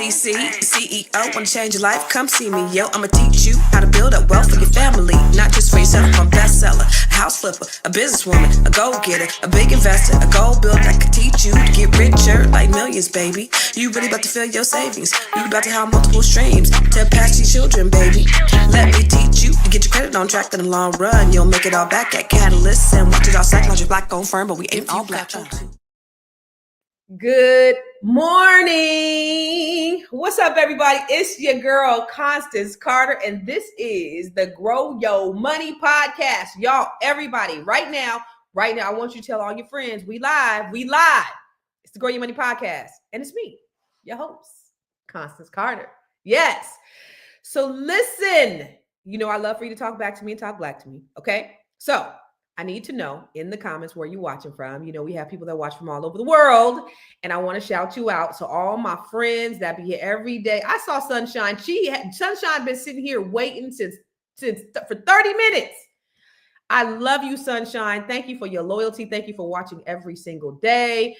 CC, CEO, wanna change your life? Come see me, yo. I'ma teach you how to build up wealth for your family, not just for yourself. I'm a bestseller, a house flipper, a businesswoman, a go-getter, a big investor, a gold builder that could teach you to get richer like millions, baby. You really about to fill your savings. You about to have multiple streams to pass your children, baby. Let me teach you to get your credit on track in the long run. You'll make it all back at Catalyst and watch it all psychology black-owned firm, but we ain't all black. Good morning. What's up, everybody? It's your girl, Constance Carter, and this is the Grow Your Money podcast. Y'all, everybody, right now, I want you to tell all your friends, we live. It's the Grow Your Money podcast, and it's me, your host, Constance Carter. Yes. So listen, you know I love for you to talk back to me and talk black to me, okay? So I need to know in the comments where you're watching from. You know, we have people that watch from all over the world, and I want to shout you out. So all my friends that be here every day. I saw Sunshine. Sunshine been sitting here waiting since for 30 minutes. I love you, Sunshine. Thank you for your loyalty. Thank you for watching every single day.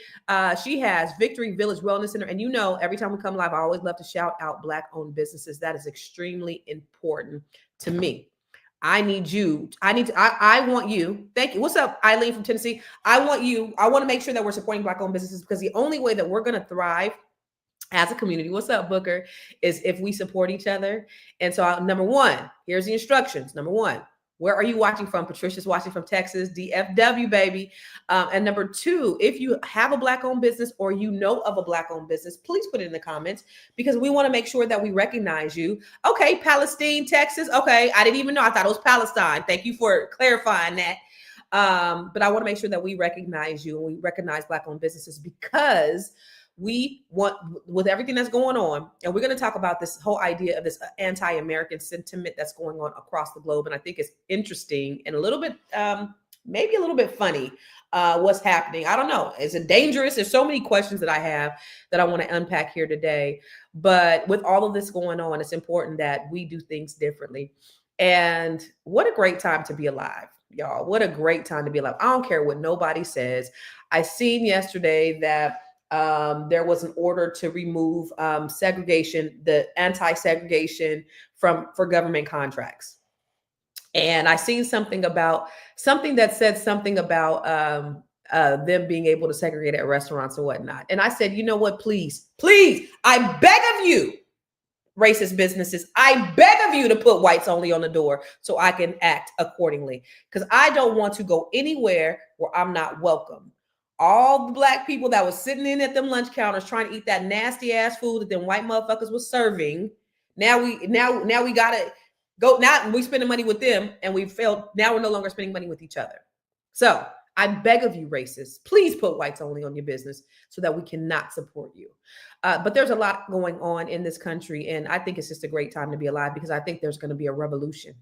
She has Victory Village Wellness Center. And you know, every time we come live, I always love to shout out Black-owned businesses. That is extremely important to me. I want you. Thank you. What's up, Eileen from Tennessee? I want to make sure that we're supporting Black-owned businesses, because the only way that we're going to thrive as a community, what's up, Booker, is if we support each other. And so number one, here's the instructions. Number one, where are you watching from? Patricia's watching from Texas, DFW, baby. And number two, if you have a Black-owned business or you know of a Black-owned business, please put it in the comments, because we want to make sure that we recognize you. Okay, Palestine, Texas. Okay, I didn't even know. I thought it was Palestine. Thank you for clarifying that. But I want to make sure that we recognize you and we recognize Black-owned businesses, because we want, with everything that's going on, and we're going to talk about this whole idea of this anti-American sentiment that's going on across the globe. And I think it's interesting and a little bit, maybe a little bit funny, what's happening. I don't know. Is it dangerous? There's so many questions that I have that I want to unpack here today. But with all of this going on, it's important that we do things differently. And what a great time to be alive, y'all. What a great time to be alive. I don't care what nobody says. I seen yesterday that there was an order to remove segregation, the anti-segregation for government contracts. And I seen something that said something about them being able to segregate at restaurants and whatnot. And I said, you know what, please, I beg of you, racist businesses, I beg of you to put whites only on the door so I can act accordingly, because I don't want to go anywhere where I'm not welcome. All the Black people that was sitting in at them lunch counters trying to eat that nasty ass food that them white motherfuckers was serving. Now we gotta go. Now we spending money with them, and we failed. Now we're no longer spending money with each other. So I beg of you, racists, please put whites only on your business so that we cannot support you. But there's a lot going on in this country, and I think it's just a great time to be alive, because I think there's going to be a revolution.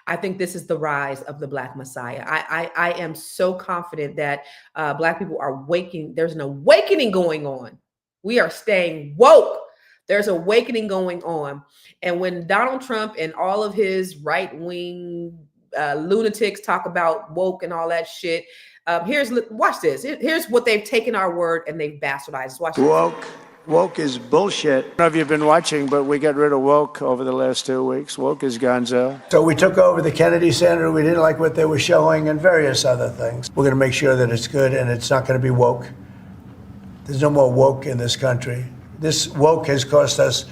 I think this is the rise of the Black Messiah. I am so confident that Black people are waking. There's an awakening going on. We are staying woke. There's awakening going on. And when Donald Trump and all of his right-wing lunatics talk about woke and all that shit, watch this. Here's what they've taken our word and they've bastardized. Watch woke. This. Woke is bullshit. I don't know if you've been watching, but we got rid of woke over the last 2 weeks. Woke is gonzo. So we took over the Kennedy Center. We didn't like what they were showing and various other things. We're going to make sure that it's good and it's not going to be woke. There's no more woke in this country. This woke has cost us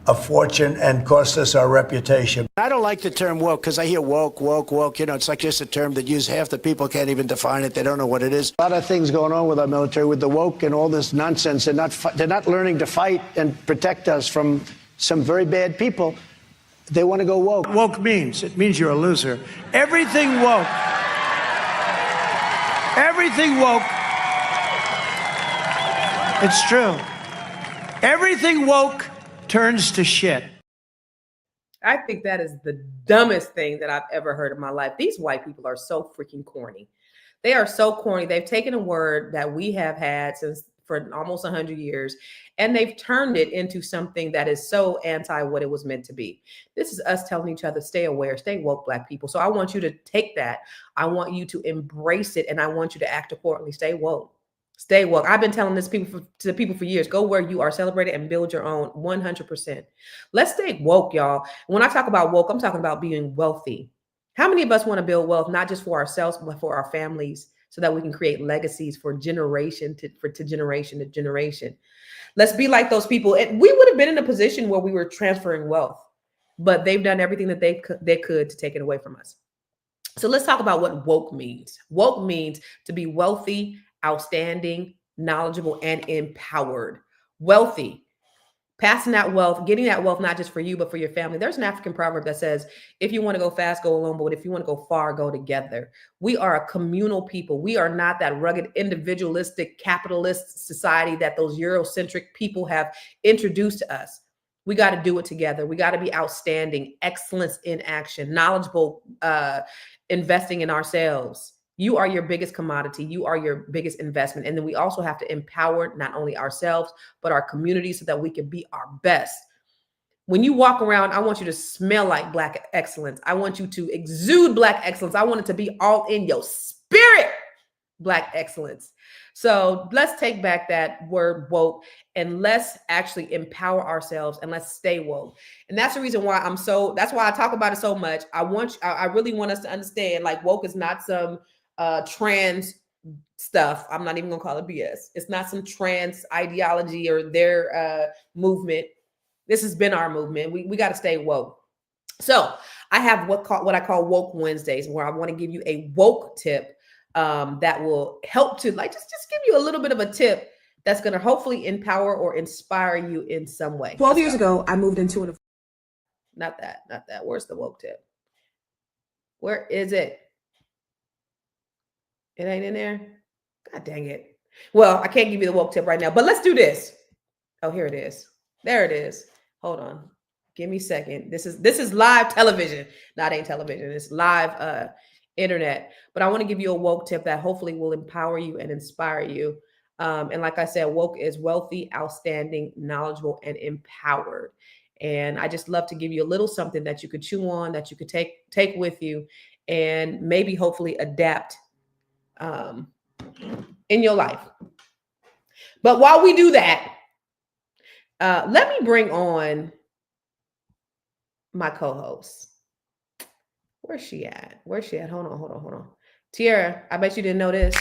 a fortune and cost us our reputation. I don't like the term woke because I hear woke. You know, it's like just a term that half the people can't even define it. They don't know what it is. A lot of things going on with our military, with the woke and all this nonsense. They're not learning to fight and protect us from some very bad people. They want to go woke. Woke means you're a loser. Everything woke. It's true. Everything woke turns to shit. I think that is the dumbest thing that I've ever heard in my life. These white people are so freaking corny. They are so corny. They've taken a word that we have had for almost 100 years, and they've turned it into something that is so anti what it was meant to be. This is us telling each other, stay aware, stay woke, Black people. So I want you to take that. I want you to embrace it, and I want you to act accordingly. Stay woke. Stay woke. I've been telling this to people for years. Go where you are celebrated and build your own 100%. Let's stay woke, y'all. When I talk about woke, I'm talking about being wealthy. How many of us want to build wealth, not just for ourselves, but for our families, so that we can create legacies for generation to generation to generation? Let's be like those people. And we would have been in a position where we were transferring wealth, but they've done everything that they could to take it away from us. So let's talk about what woke means. Woke means to be wealthy, outstanding, knowledgeable, and empowered. Wealthy, passing that wealth, getting that wealth, not just for you, but for your family. There's an African proverb that says, if you want to go fast, go alone, but if you want to go far, go together. We are a communal people. We are not that rugged, individualistic, capitalist society that those Eurocentric people have introduced to us. We got to do it together. We got to be outstanding, excellence in action, knowledgeable, investing in ourselves. You are your biggest commodity. You are your biggest investment. And then we also have to empower not only ourselves, but our community so that we can be our best. When you walk around, I want you to smell like Black excellence. I want you to exude Black excellence. I want it to be all in your spirit, Black excellence. So let's take back that word woke and let's actually empower ourselves and let's stay woke. And that's the reason why that's why I talk about it so much. I really want us to understand, like, woke is not some trans stuff. I'm not even gonna call it BS. It's not some trans ideology or their movement. This has been our movement. We got to stay woke. So I have what I call Woke Wednesdays, where I want to give you a woke tip that will help to just give you a little bit of a tip that's going to hopefully empower or inspire you in some way. 12 years ago, I moved into an... Not that. Where's the woke tip? Where is it? It ain't in there. God dang it. Well, I can't give you the woke tip right now, but let's do this. Oh, here it is. There it is. Hold on. Give me a second. This is live television. Not ain't television. It's live internet. But I want to give you a woke tip that hopefully will empower you and inspire you. And like I said, woke is wealthy, outstanding, knowledgeable, and empowered. And I just love to give you a little something that you could chew on, that you could take with you, and maybe hopefully adapt in your life. But while we do that, let me bring on my co-host. Where's she at? Hold on. Tiara, I bet you didn't know this.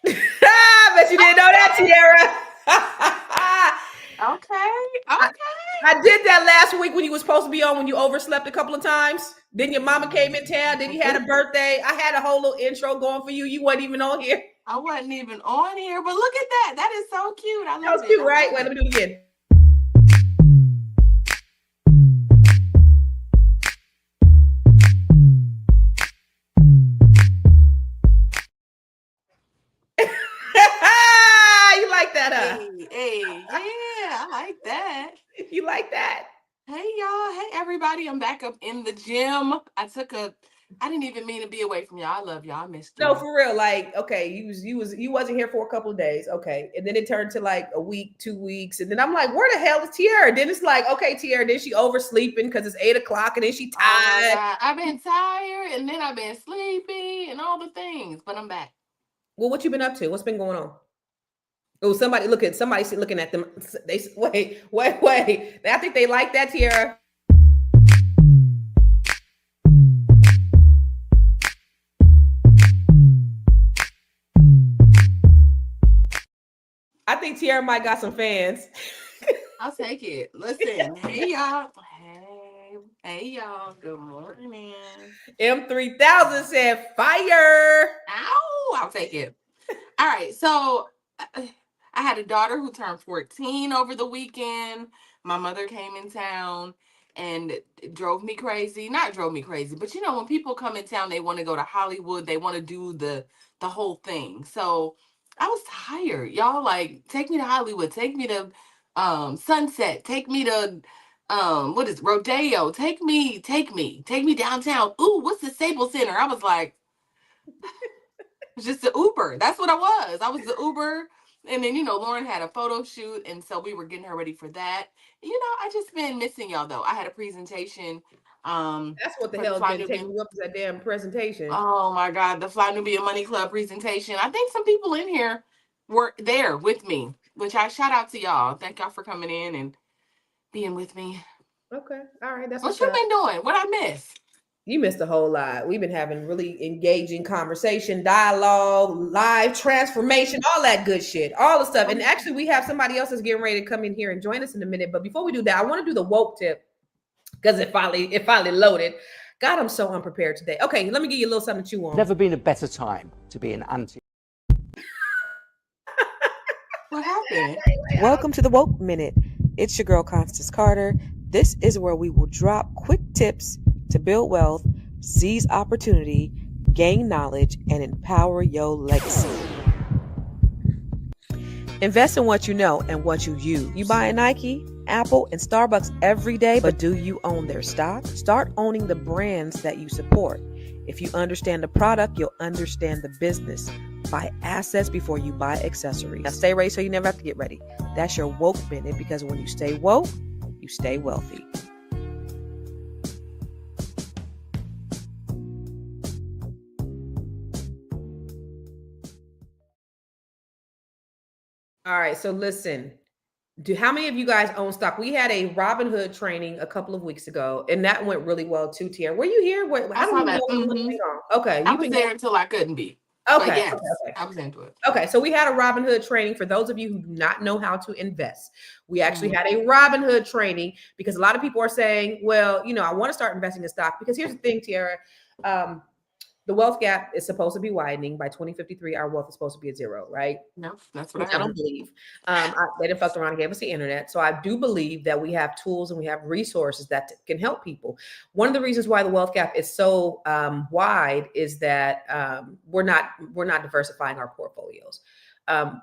I bet you didn't know that, Tiara. Okay. I did that last week when you were supposed to be on, when you overslept a couple of times. Then your mama came in town. Then you had a birthday. I had a whole little intro going for you. You wasn't even on here. I wasn't even on here, but look at that. That is so cute. I love it. That was cute, right? Wait, let me do it again. You like that, huh? Hey, yeah, I like that. You like that? Hey, y'all. Hey, everybody. I'm back up in the gym. I didn't even mean to be away from y'all. I love y'all. I missed you. No, for real. Like, okay, you wasn't here for a couple of days. Okay. And then it turned to like a week, 2 weeks. And then I'm like, where the hell is Tiara? Then it's like, okay, Tiara, then she oversleeping because it's 8 o'clock and then she tired. Oh my God. I've been tired and then I've been sleepy and all the things, but I'm back. Well, what you been up to? What's been going on? Oh, somebody looking at them. They wait. I think they like that, Tiara. I think Tiara might got some fans. I'll take it. Listen, hey y'all. Hey y'all. Good morning. M3000 said fire. Ow, I'll take it. All right, so I had a daughter who turned 14 over the weekend. My mother came in town and it drove me crazy. Not drove me crazy, but you know, when people come in town, they want to go to Hollywood. They want to do the whole thing. So I was tired. Y'all, like, take me to Hollywood. Take me to Sunset. Take me to what is Rodeo. Take me downtown. Ooh, what's the Staples Center? I was like, it's just the Uber. That's what I was. I was the Uber. And then, Lauren had a photo shoot, and so we were getting her ready for that. I just been missing y'all though. I had a presentation That's what the for the hell's Fly been taking Nubian. you up to that damn presentation. Oh my God, the Fly Nubian Money Club presentation. I think some people in here were there with me, which I shout out to y'all. Thank y'all for coming in and being with me. Okay. All right. That's What what's you up. been doing? What I miss? You missed a whole lot. We've been having really engaging conversation, dialogue, live transformation, all that good shit, all the stuff. And actually, we have somebody else that's getting ready to come in here and join us in a minute. But before we do that, I want to do the woke tip because it finally loaded. God, I'm so unprepared today. Okay, let me give you a little something to chew on. Never been a better time to be an anti. What happened? Welcome to the Woke Minute. It's your girl, Constance Carter. This is where we will drop quick tips to build wealth, seize opportunity, gain knowledge, and empower your legacy. Invest in what you know and what you use. You buy a Nike, Apple, and Starbucks every day, but do you own their stock? Start owning the brands that you support. If you understand the product, you'll understand the business. Buy assets before you buy accessories. Now stay ready so you never have to get ready. That's your woke minute, because when you stay woke, you stay wealthy. All right. So listen, how many of you guys own stock? We had a Robinhood training a couple of weeks ago, and that went really well too, Tiara. Were you here? I saw that. Okay. I was there until I couldn't be. Okay. Yes, okay. I was into it. Okay, so we had a Robinhood training for those of you who do not know how to invest. We actually had a Robinhood training because a lot of people are saying, well, I want to start investing in stock, because here's the thing, Tiara. The wealth gap is supposed to be widening by 2053. Our wealth is supposed to be at zero, right? No, that's what I don't believe. They didn't fuck around and gave us the internet. So I do believe that we have tools and we have resources that can help people. One of the reasons why the wealth gap is so wide is that we're not diversifying our portfolios.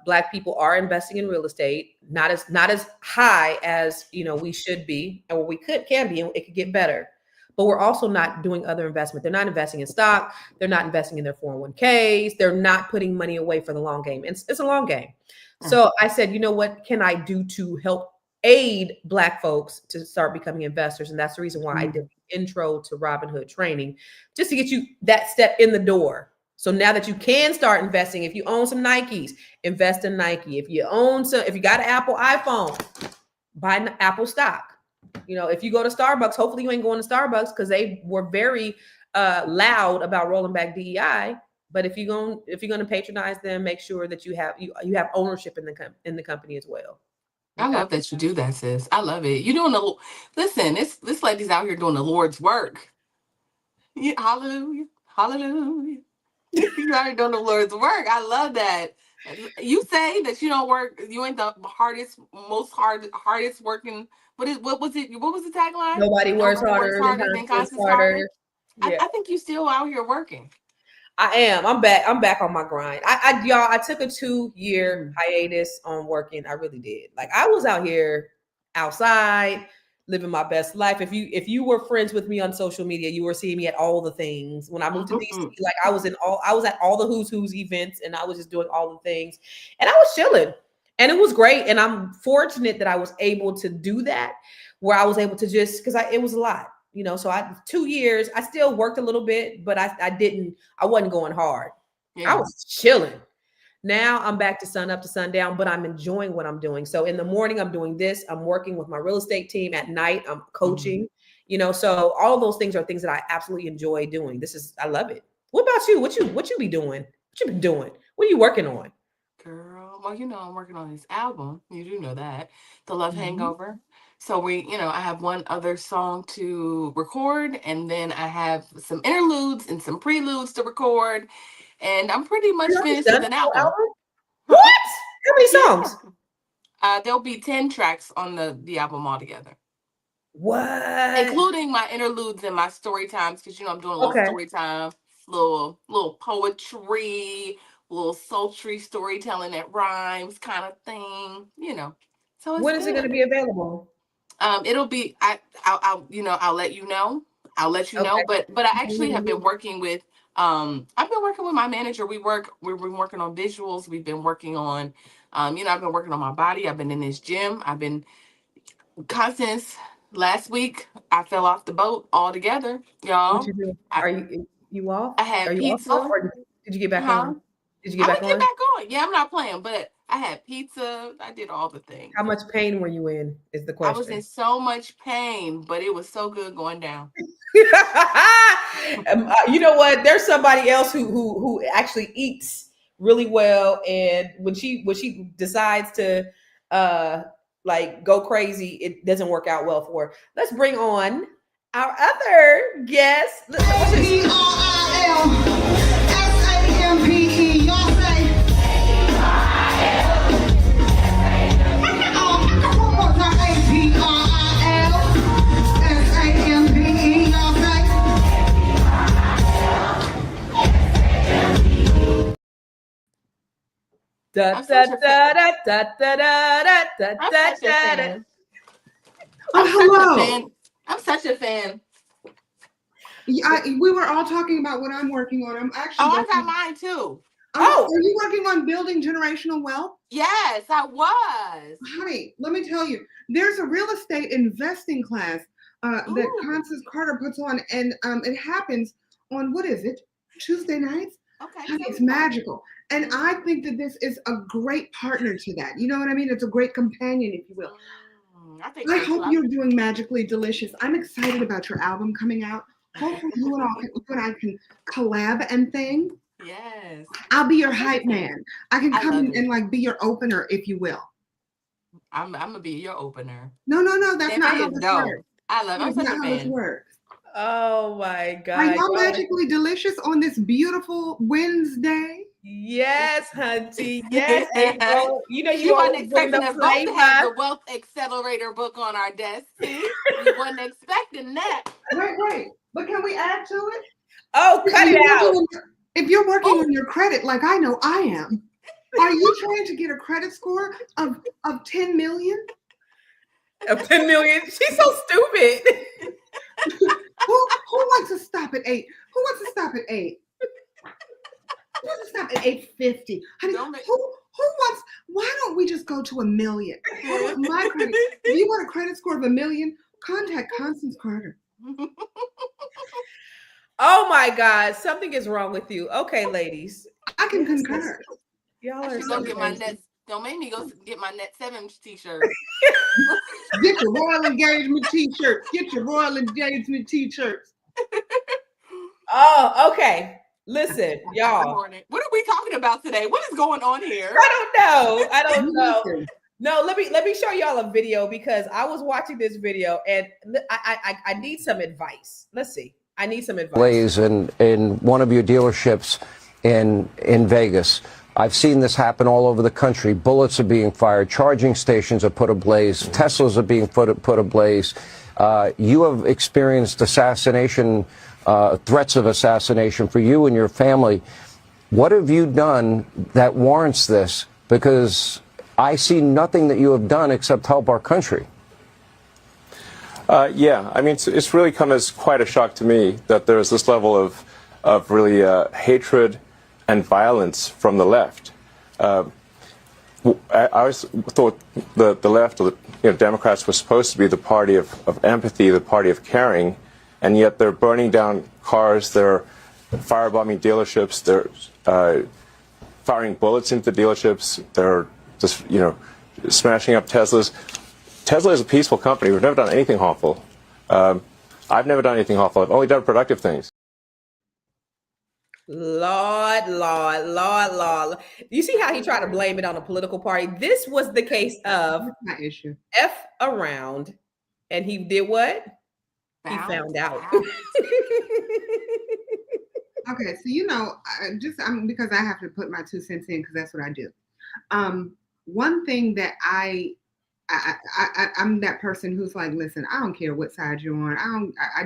Black people are investing in real estate, not as high as we should be, and what we can be, and it could get better. But we're also not doing other investment. They're not investing in stock. They're not investing in their 401ks. They're not putting money away for the long game. It's a long game. So I said, what can I do to help aid Black folks to start becoming investors? And that's the reason why I did the intro to Robinhood training, just to get you that step in the door. So now that you can start investing, if you own some Nikes, invest in Nike. If you got an Apple iPhone, buy an Apple stock. If you go to Starbucks, hopefully you ain't going to Starbucks, because they were very loud about rolling back DEI. But if you're going to patronize them, make sure that you have ownership in the company as well. Okay? I love that you do that, sis. I love it. You're doing listen. This lady's out here doing the Lord's work. Yeah, hallelujah, hallelujah. You're out here doing the Lord's work. I love that. You say that you don't work. You ain't the hardest working. What was it? What was the tagline? Nobody works harder than Constance Carter. Yeah. I think you still out here working. I am. I'm back on my grind. I took a 2-year hiatus on working. I really did. Like, I was out here outside living my best life. If you were friends with me on social media, you were seeing me at all the things. When I moved to DC, like I was at all the Who's events, and I was just doing all the things, and I was chilling, and it was great. And I'm fortunate that I was able to do that, where I was able to just, because it was a lot. So 2 years, I still worked a little bit, but I wasn't going hard. Yeah. I was chilling. Now I'm back to sun up to sundown, but I'm enjoying what I'm doing. So in the morning, I'm doing this. I'm working with my real estate team. At night, I'm coaching, so all of those things are things that I absolutely enjoy doing. I love it. What about you? What you be doing? What you been doing? What are you working on? Girl, well, I'm working on this album. You do know that. The Love Hangover. So I have one other song to record, and then I have some interludes and some preludes to record, and I'm pretty much finished with an album. What? How many songs? There'll be 10 tracks on the album altogether. What? Including my interludes and my story times, because I'm doing a little story time, little poetry, little sultry storytelling that rhymes kind of thing, So when is it going to be available? It'll be I'll let you know. I'll let you know. But I actually have been working with I've been working with my manager. We've been working on visuals. We've been working on, I've been working on my body. I've been in this gym. I've been Constance. Last week, I fell off the boat altogether, What y'all. you do? I, Are you off? I had Are you off, pizza. or did you get back Huh? on? Did you get I'm back gonna get on? back on. Yeah, I'm not playing, but I had pizza. I did all the things. How much pain were you in? Is the I was in question. so much pain, but it was so good going down. You know what? There's somebody else who actually eats really well, and when she decides to like go crazy, it doesn't work out well for her. Let's bring on our other guest. APRILSAMPE. Y'all say. One more time. APRILSAMPE. Y'all say. Da I'm da such a da fan. da da da da da I'm da such a da da. fan. Oh, I'm such a hello. fan. I'm such a fan. We were all talking about what I'm working on. I'm actually. Oh, I got mine too. Oh. Are you working on building generational wealth? Yes, I was. Honey, let me tell you, there's a real estate investing class that Ooh. Constance Carter puts on, and it happens on, what is it, Tuesday nights? Okay. Honey, it's magical. And I think that this is a great partner to that. You know what I mean? It's a great companion, if you will. I hope you're doing Magically Delicious. I'm excited about your album coming out. Hopefully you and I can collab and thing. Yes. I'll be your hype man. I can come love in and like be your opener, if you will. I'm gonna be your opener. No, that's not how this works. I love it. I'm That's such not a how this fan. works. Oh my God. Are y'all magically delicious on this beautiful Wednesday? Yes, hunty. Yes, April. You know You always wasn't bring expecting the us both to have flavor. the Wealth Accelerator book on our desk. See? You wasn't expecting that. Wait. But can we add to it? Oh, cut it out. If you're working on your credit, like I know I am, are you trying to get a credit score of 10 million? Of 10 million? She's so stupid. Who wants to stop at 8? Who wants to stop at 8? Who wants to stop at 850? Honey, who wants? Why don't we just go to 1 million? I want my credit. If you want a credit score of 1 million, contact Constance Carter. Oh my God, something is wrong with you. Okay, ladies. I can concur. Y'all I are should so go get my crazy. net. Don't make me go get my Net 7 t-shirt. Get your royal engagement t-shirts. Get your royal engagement t-shirts. Oh, okay. Listen, y'all. What are we talking about today? What is going on here? I don't know. No, let me show y'all a video because I was watching this video and I need some advice. Let's see. I need some advice. Blaze in one of your dealerships in Vegas. I've seen this happen all over the country. Bullets are being fired. Charging stations are put ablaze. Teslas are being put ablaze. You have experienced assassination, threats of assassination for you and your family. What have you done that warrants this? Because I see nothing that you have done except help our country. Yeah, I mean, it's really come as quite a shock to me that there's this level of really hatred and violence from the left. I always thought the left, or Democrats, were supposed to be the party of empathy, the party of caring, and yet they're burning down cars, they're firebombing dealerships, they're firing bullets into dealerships, they're just, smashing up Teslas. Tesla is a peaceful company. We've never done anything harmful. I've never done anything harmful. I've only done productive things. Lord. You see how he tried to blame it on a political party? This was the case of my issue. F around, and he did what? He found out. Okay, so because I have to put my 2 cents in because that's what I do. One thing that I'm that person who's like, listen, I don't care what side you're on. I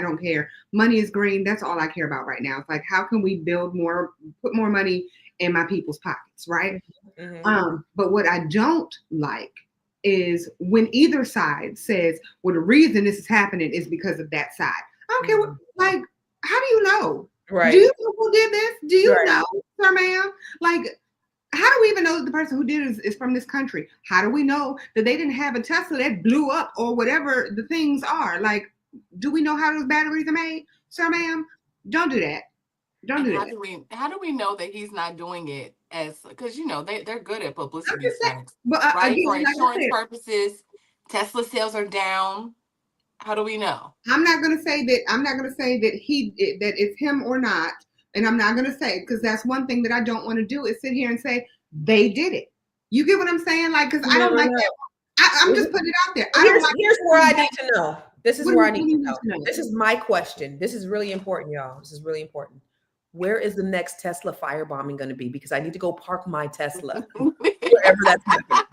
don't care. Money is green. That's all I care about right now. It's like, how can we build more, put more money in my people's pockets, right? Mm-hmm. But what I don't like is when either side says, well, the reason this is happening is because of that side. I don't care what, like, how do you know? Right. Do you know who did this? Do you Right. know, sir, ma'am? Like, how do we even know that the person who did it is from this country? How do we know that they didn't have a Tesla that blew up or whatever the things are? Like, do we know how those batteries are made, sir, ma'am? Don't do that. Don't And do how that. do we know that he's not doing it as, because they're good at I'm publicity just saying. stunts, But right? again, For like I insurance said, purposes, Tesla sales are down. How do we know? I'm not gonna say that. I'm not gonna say that that it's him or not. And I'm not gonna say, because that's one thing that I don't want to do, is sit here and say they did it. You get what I'm saying? Like, because I don't like that. I'm just putting it out there. I don't like. Here's where I need to know. This is What where I do need you to need know. to know? This is my question. This is really important, y'all. This is really important. Where is the next Tesla firebombing going to be? Because I need to go park my Tesla wherever that's happening.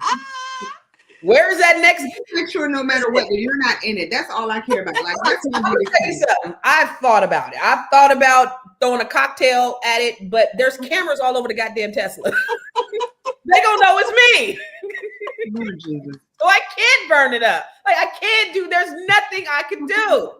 Where is that next? Make sure no matter what, that you're not in it. That's all I care about. Like, that's I'm gonna tell you something. I've thought about it. I've thought about throwing a cocktail at it, but there's cameras all over the goddamn Tesla. They gonna know it's me. Lord Jesus. So I can't burn it up. Like I can't do. There's nothing I can do.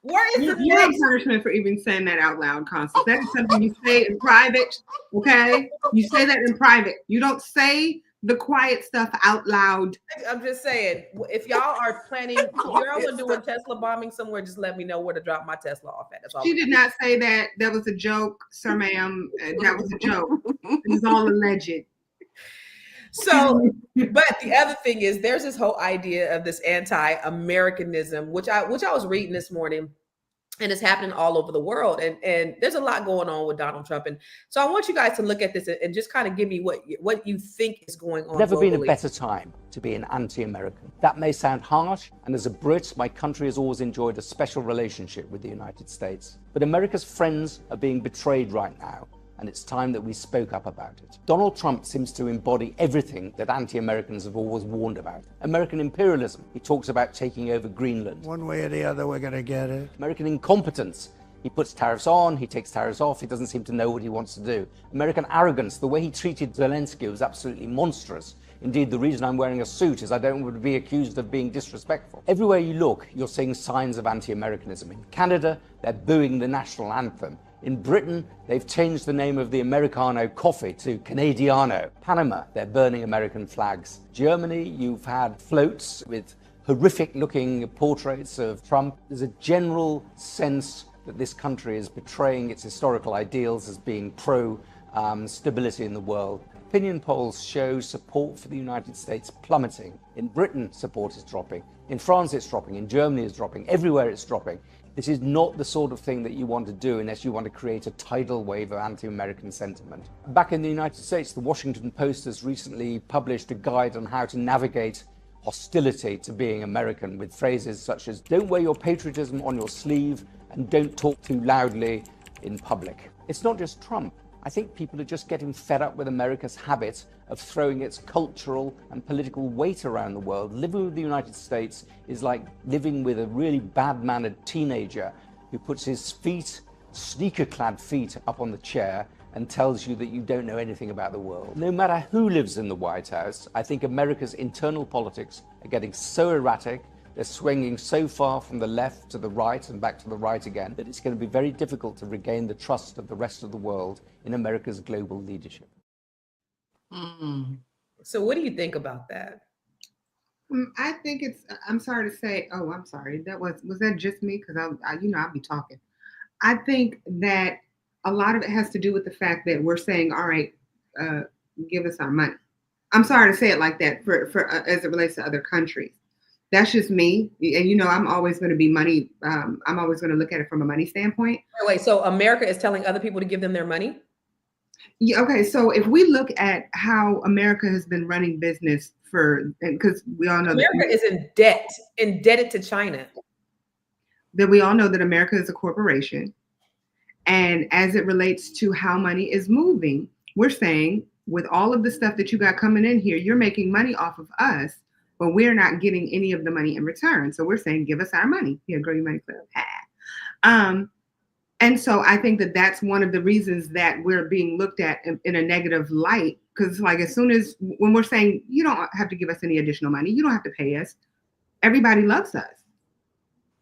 Where is the You're next? a punishment for even saying that out loud, Constance. That is something you say in private, okay? You say that in private. You don't say the quiet stuff out loud. I'm just saying, if y'all are planning, if y'all are doing Tesla bombing somewhere, just let me know where to drop my Tesla off at. That's all. She did not say that. That was a joke, sir, ma'am. That was a joke. It was all alleged. So, but the other thing is, there's this whole idea of this anti-Americanism, which I was reading this morning, and it's happening all over the world. And there's a lot going on with Donald Trump. And so I want you guys to look at this and just kind of give me what you think is going on. Never been a globally. better time to be an anti-American. That may sound harsh, and as a Brit, my country has always enjoyed a special relationship with the United States. But America's friends are being betrayed right now, and it's time that we spoke up about it. Donald Trump seems to embody everything that anti-Americans have always warned about. American imperialism. He talks about taking over Greenland. One way or the other, we're going to get it. American incompetence. He puts tariffs on, he takes tariffs off, he doesn't seem to know what he wants to do. American arrogance. The way he treated Zelensky was absolutely monstrous. Indeed, the reason I'm wearing a suit is I don't want to be accused of being disrespectful. Everywhere you look, you're seeing signs of anti-Americanism. In Canada, they're booing the national anthem. In Britain, they've changed the name of the Americano coffee to Canadiano. Panama, they're burning American flags. Germany, you've had floats with horrific-looking portraits of Trump. There's a general sense that this country is betraying its historical ideals as being pro-stability in the world. Opinion polls show support for the United States plummeting. In Britain, support is dropping. In France, it's dropping. In Germany, it's dropping. Everywhere, it's dropping. This is not the sort of thing that you want to do unless you want to create a tidal wave of anti-American sentiment. Back in the United States, the Washington Post has recently published a guide on how to navigate hostility to being American, with phrases such as "don't wear your patriotism on your sleeve" and "don't talk too loudly in public." It's not just Trump. I think people are just getting fed up with America's habit of throwing its cultural and political weight around the world. Living with the United States is like living with a really bad-mannered teenager who puts his feet, sneaker-clad feet, up on the chair and tells you that you don't know anything about the world. No matter who lives in the White House, I think America's internal politics are getting so erratic, they're swinging so far from the left to the right and back to the right again, that it's going to be very difficult to regain the trust of the rest of the world in America's global leadership. So what do you think about that? I think it's, I'm sorry to say, I'm sorry. Was that just me? Because I'll be talking. I think that a lot of it has to do with the fact that we're saying, all right, give us our money. I'm sorry to say it like that for as it relates to other countries. That's just me. And, I'm always going to be money. I'm always going to look at it from a money standpoint. Wait, so America is telling other people to give them their money? Yeah. Okay. So if we look at how America has been running business because we all know America is in debt, indebted to China. That we all know that America is a corporation. And as it relates to how money is moving, we're saying with all of the stuff that you got coming in here, you're making money off of us, but we're not getting any of the money in return. So we're saying, give us our money. Here, Grow Your Money Club. And so I think that that's one of the reasons that we're being looked at in a negative light. Because like as soon as when we're saying, you don't have to give us any additional money, you don't have to pay us, everybody loves us.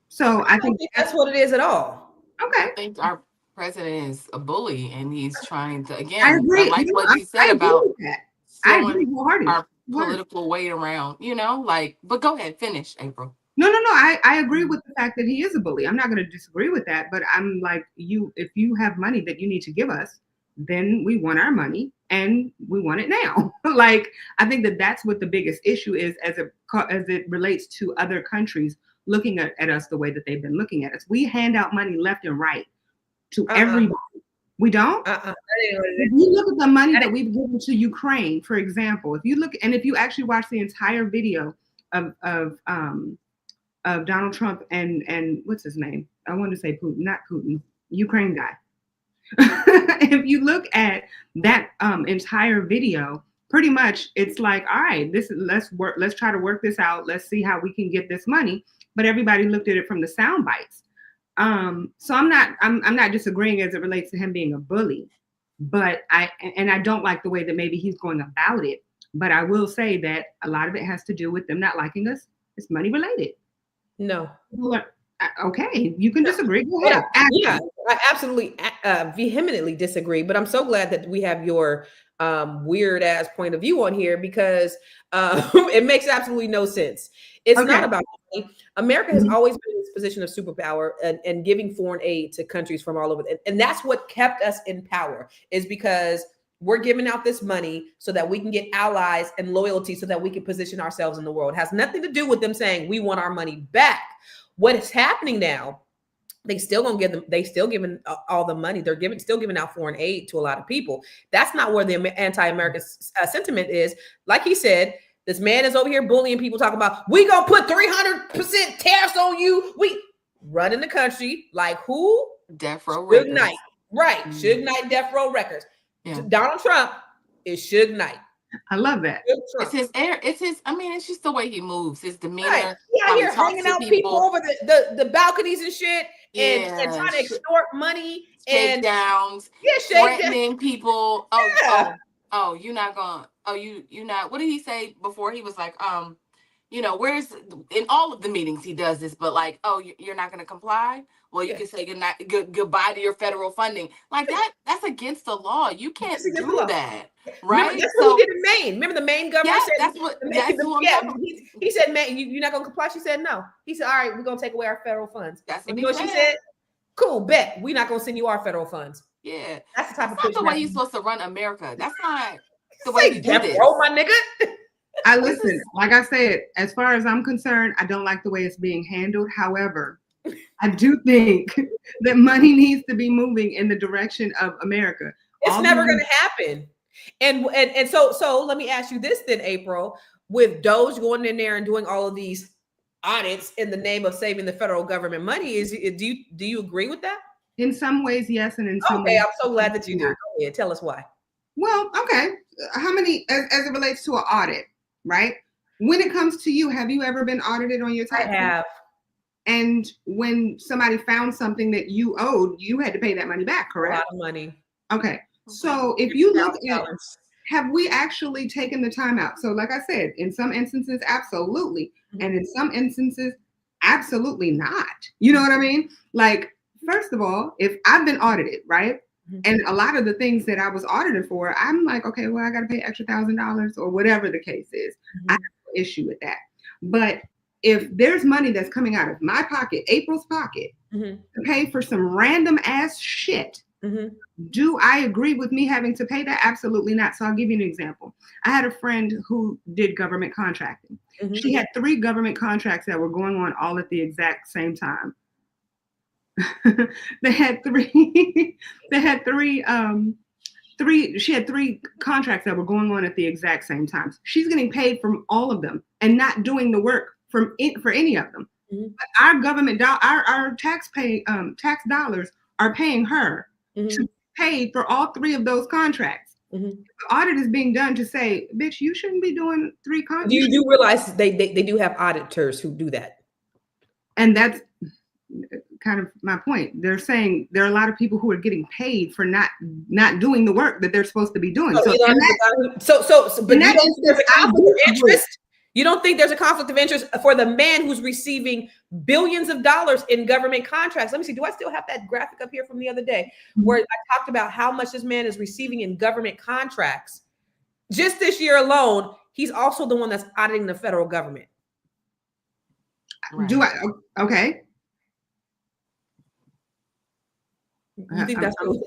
So I think that's what it is at all. Okay. I think our president is a bully, and he's trying to, I again, agree. I like No, what you said I agree about with that. I agree throwing wholeheartedly. our political weight around, like, but go ahead, finish, April. No. I agree with the fact that he is a bully. I'm not going to disagree with that, but I'm like, if you have money that you need to give us, then we want our money and we want it now. Like, I think that that's what the biggest issue is as it relates to other countries looking at us the way that they've been looking at us. We hand out money left and right to everybody. We don't? If you look at the money that we've given to Ukraine, for example, if you actually watch the entire video of Donald Trump and what's his name? I want to say Putin, not Putin, Ukraine guy. If you look at that entire video, pretty much it's like, all right, let's try to work this out. Let's see how we can get this money. But everybody looked at it from the sound bites. So I'm not disagreeing as it relates to him being a bully, but I don't like the way that maybe he's going about it. But I will say that a lot of it has to do with them not liking us. It's money related. No. Okay, you can disagree. Go ahead. Yeah, I absolutely vehemently disagree. But I'm so glad that we have your weird ass point of view on here, because it makes absolutely no sense. It's not about money. America has always been in this position of superpower and giving foreign aid to countries from all over. And that's what kept us in power, is because we're giving out this money so that we can get allies and loyalty so that we can position ourselves in the world. It has nothing to do with them saying we want our money back. What is happening now, they still gonna give them, they still giving all the money. They're still giving out foreign aid to a lot of people. That's not where the anti-American sentiment is. Like he said, this man is over here bullying people, talking about, we gonna put 300% tariffs on you. We running the country like who? Death Row Suge Records. Knight. Right. Suge Knight, Death Row Records. Yeah. Donald Trump is Suge Knight. I love that. It's his air. It's just the way he moves, his demeanor. Right. Yeah, you're hanging out people over the balconies and shit, and trying to extort money and takedowns, threatening people. Oh, you're not gonna. Oh, you not. What did he say before? He was like, where's in all of the meetings he does this, but like, oh, you're not gonna comply. Well, you can say goodbye to your federal funding. Like that's against the law. You can't do that. Right? Remember, that's what he did in Maine. Remember the Maine governor said, that's what I'm talking. He said, "Man, you're not gonna comply." She said, "No." He said, "All right, we're gonna take away our federal funds." That's and you know what she said? Cool, bet we're not gonna send you our federal funds. Yeah, that's the type of the way you're supposed to run America. That's not the way you do this. My nigga. I listen. Like I said, as far as I'm concerned, I don't like the way it's being handled. However, I do think that money needs to be moving in the direction of America. It's never going to happen. And so let me ask you this then, April, with Doge going in there and doing all of these audits in the name of saving the federal government money, do you agree with that? In some ways, yes, and in some ways, I'm so glad that you do. Go ahead, tell us why. Well, okay. How many, as it relates to an audit, right? When it comes to you, have you ever been audited on your taxes? I have. And when somebody found something that you owed, you had to pay that money back, correct? A lot of money. Okay. So if you look at, have we actually taken the time out? So like I said, in some instances, absolutely. And in some instances, absolutely not. You know what I mean? Like, first of all, if I've been audited, right? And a lot of the things that I was audited for, I'm like, okay, well, I got to pay extra $1,000 or whatever the case is. I have no issue with that. But if there's money that's coming out of my pocket, April's pocket, to pay for some random ass shit, do I agree with me having to pay that? Absolutely not. So I'll give you an example. I had a friend who did government contracting. She had 3 government contracts that were going on all at the exact same time. She had 3 contracts that were going on at the exact same time. She's getting paid from all of them and not doing the work for any of them. But our government, our tax dollars are paying her to pay for all 3 of those contracts. The audit is being done to say, bitch, you shouldn't be doing 3 contracts. You do realize they do have auditors who do that. And that's kind of my point. They're saying there are a lot of people who are getting paid for not doing the work that they're supposed to be doing. But you don't think there's a conflict of interest? You don't think there's a conflict of interest for the man who's receiving billions of dollars in government contracts? Let me see. Do I still have that graphic up here from the other day where I talked about how much this man is receiving in government contracts? Just this year alone, he's also the one that's auditing the federal government. Right. Do I? Okay. You think that's cool?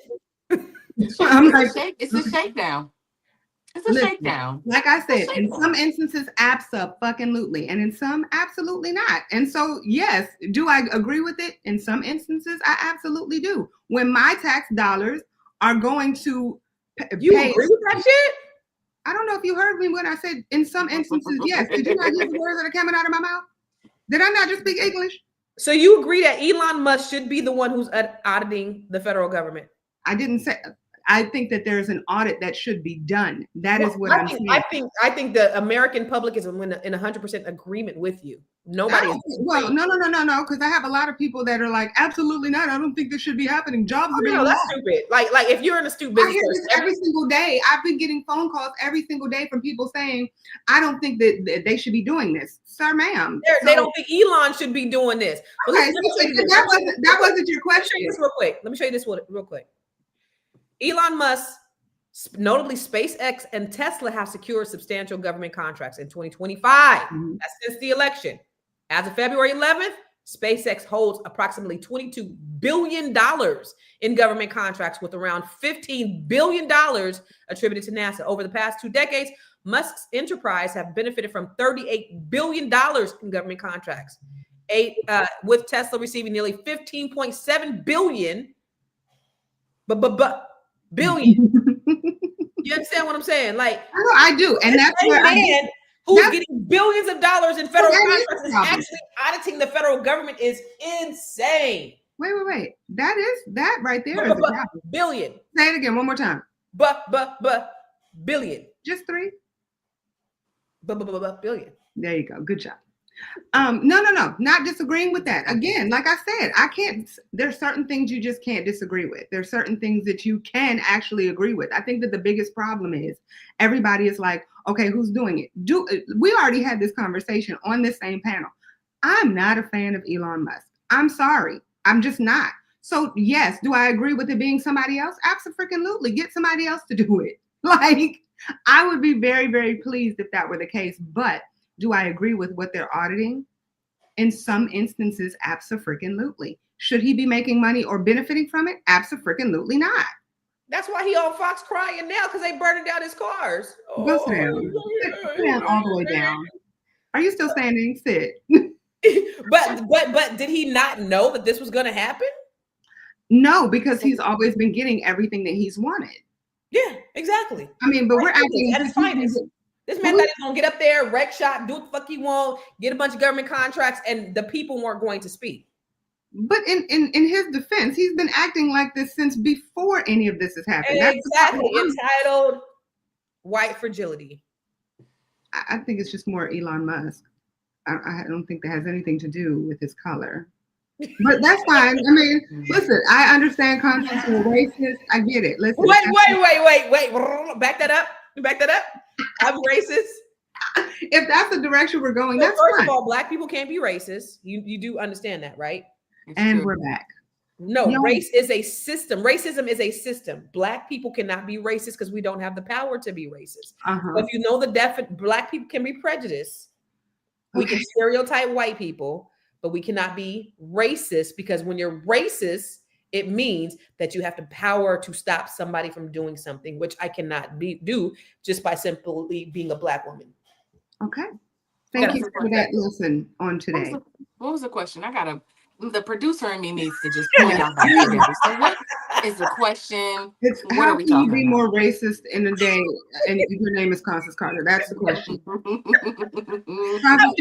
I'm like, It's a shakedown. It's a shakedown. Like I said, in some instances, abso-fucking-lutely, and in some, absolutely not. And so, yes, do I agree with it? In some instances, I absolutely do. When my tax dollars are going to You agree with that shit? I don't know if you heard me when I said in some instances, yes. Did you not hear the words that are coming out of my mouth? Did I not just speak English? So you agree that Elon Musk should be the one who's auditing the federal government? I didn't say. I think that there's an audit that should be done. That is what I'm saying. I think the American public is in 100% agreement with you. Nobody is. Well, no, because I have a lot of people that are like, absolutely not. I don't think this should be happening. Jobs are being that's lost. stupid. Like if you're in a stupid business, I hear this every single day. I've been getting phone calls every single day from people saying, I don't think that they should be doing this. Sir, ma'am. They don't think Elon should be doing this. Okay, that wasn't your question. Let me show you this real quick. Elon Musk, notably SpaceX and Tesla, have secured substantial government contracts in 2025. That's since the election. As of February 11th, SpaceX holds approximately $22 billion in government contracts, with around $15 billion attributed to NASA. Over the past 2 decades, Musk's enterprise have benefited from $38 billion in government contracts, with Tesla receiving nearly $15.7 billion. Billion. You understand what I'm saying? Like, I do, and that's where man who's getting billions of dollars in federal contracts is actually auditing the federal government is insane. Wait. That right there is billion. Say it again one more time. Billion. Just 3. Billion. There you go. Good job. No, not disagreeing with that. Again, like I said, there's certain things you just can't disagree with. There's certain things that you can actually agree with. I think that the biggest problem is everybody is like, okay, who's doing it? We already had this conversation on this same panel. I'm not a fan of Elon Musk. I'm sorry. I'm just not. So yes, do I agree with it being somebody else? Absolutely. Get somebody else to do it. Like, I would be very, very pleased if that were the case, but do I agree with what they're auditing? In some instances, abso-freaking-lutely. Should he be making money or benefiting from it? Abso-freaking-lutely not. That's why he on Fox crying now, because they burning down his cars. Go sit down. Sit down all the way down. Are you still standing? Sit. but did he not know that this was going to happen? No, because he's always been getting everything that he's wanted. Yeah, exactly. I mean, but we're acting at his finest. This man thought he was gonna get up there, wreck shop, do what the fuck he want, get a bunch of government contracts, and the people weren't going to speak. But in his defense, he's been acting like this since before any of this has happened. Exactly. Entitled white fragility. I think it's just more Elon Musk. I don't think that has anything to do with his color. But that's fine. I mean, listen, I understand conscience and racist. I get it. Listen. Wait. Back that up. I'm racist. If that's the direction we're going, so that's first fine. of all, black people can't be racist. You do understand that, right? And we're back. No, race is a system. Racism is a system. Black people cannot be racist because we don't have the power to be racist. But if you know black people can be prejudiced. We can stereotype white people, but we cannot be racist, because when you're racist, it means that you have the power to stop somebody from doing something, which I cannot do just by simply being a black woman. Okay. Thank you for that lesson on today. What was the question? The producer in me needs to just point out that. So what is the question? It's how can you be more racist in a day? And your name is Constance Carter. That's the question. Can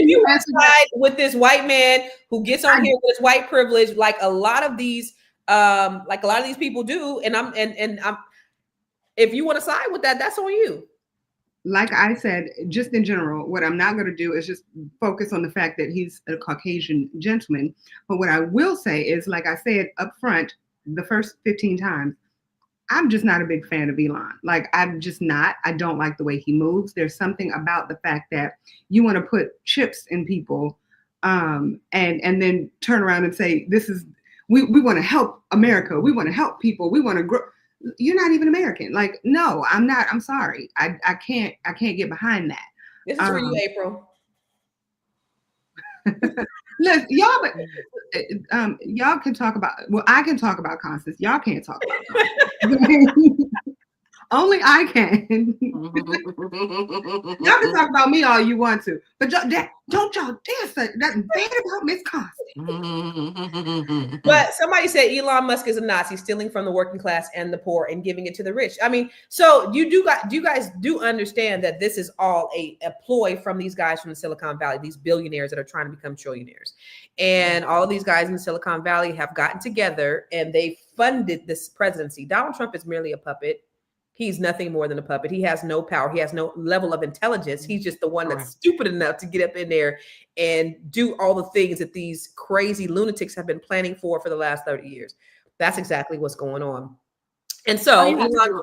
you side with this white man who gets on here with his white privilege, like a lot of these people do? And I'm if you want to side with that, that's on you. Like I said, just in general, what I'm not going to do is just focus on the fact that he's a Caucasian gentleman. But what I will say is, like I said up front, the first 15 times, I'm just not a big fan of Elon. Like, I'm just not. I don't like the way he moves. There's something about the fact that you want to put chips in people, and then turn around and say, "This is we want to help America. We want to help people. We want to grow." You're not even American. Like, no, I'm not. I'm sorry. I can't get behind that. This is for you, April. Listen, y'all can talk about. Well, I can talk about Constance. Y'all can't talk about Constance. Only I can. Y'all can talk about me all you want to, but don't y'all dare say nothing bad about Miss Constance. But somebody said Elon Musk is a Nazi, stealing from the working class and the poor and giving it to the rich. I mean, so you guys do understand that this is all a ploy from these guys from the Silicon Valley, these billionaires that are trying to become trillionaires. And all of these guys in Silicon Valley have gotten together and they funded this presidency. Donald Trump is merely a puppet. He's nothing more than a puppet. He has no power. He has no level of intelligence. He's just the one that's stupid enough to get up in there and do all the things that these crazy lunatics have been planning for the last 30 years. That's exactly what's going on. And so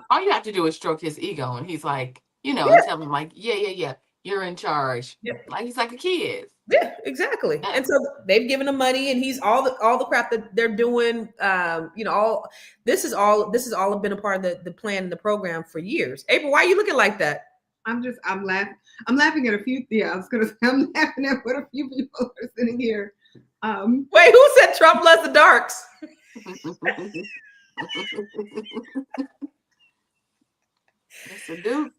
all you have to do is stroke his ego. And he's like, and tell him like, yeah, you're in charge. Yeah. Like he's like a kid. Yeah, exactly. Yeah. And so they've given him money, and he's all the crap that they're doing. This has all been a part of the plan and the program for years. April, why are you looking like that? I'm laughing. I'm laughing at a few. Yeah, I was gonna say I'm laughing at what a few people are sitting here. Wait, who said Trump loves the darks?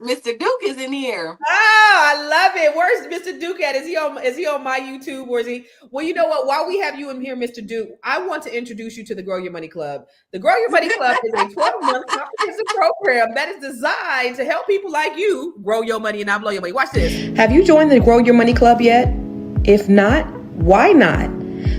Mr. Duke is in here. Oh, I love it. Where's Mr. Duke at? Is he on my YouTube, or is he? Well, you know what? While we have you in here, Mr. Duke, I want to introduce you to the Grow Your Money Club. The Grow Your Money Club is a 12-month comprehensive program that is designed to help people like you grow your money and not blow your money. Watch this. Have you joined the Grow Your Money Club yet? If not, why not?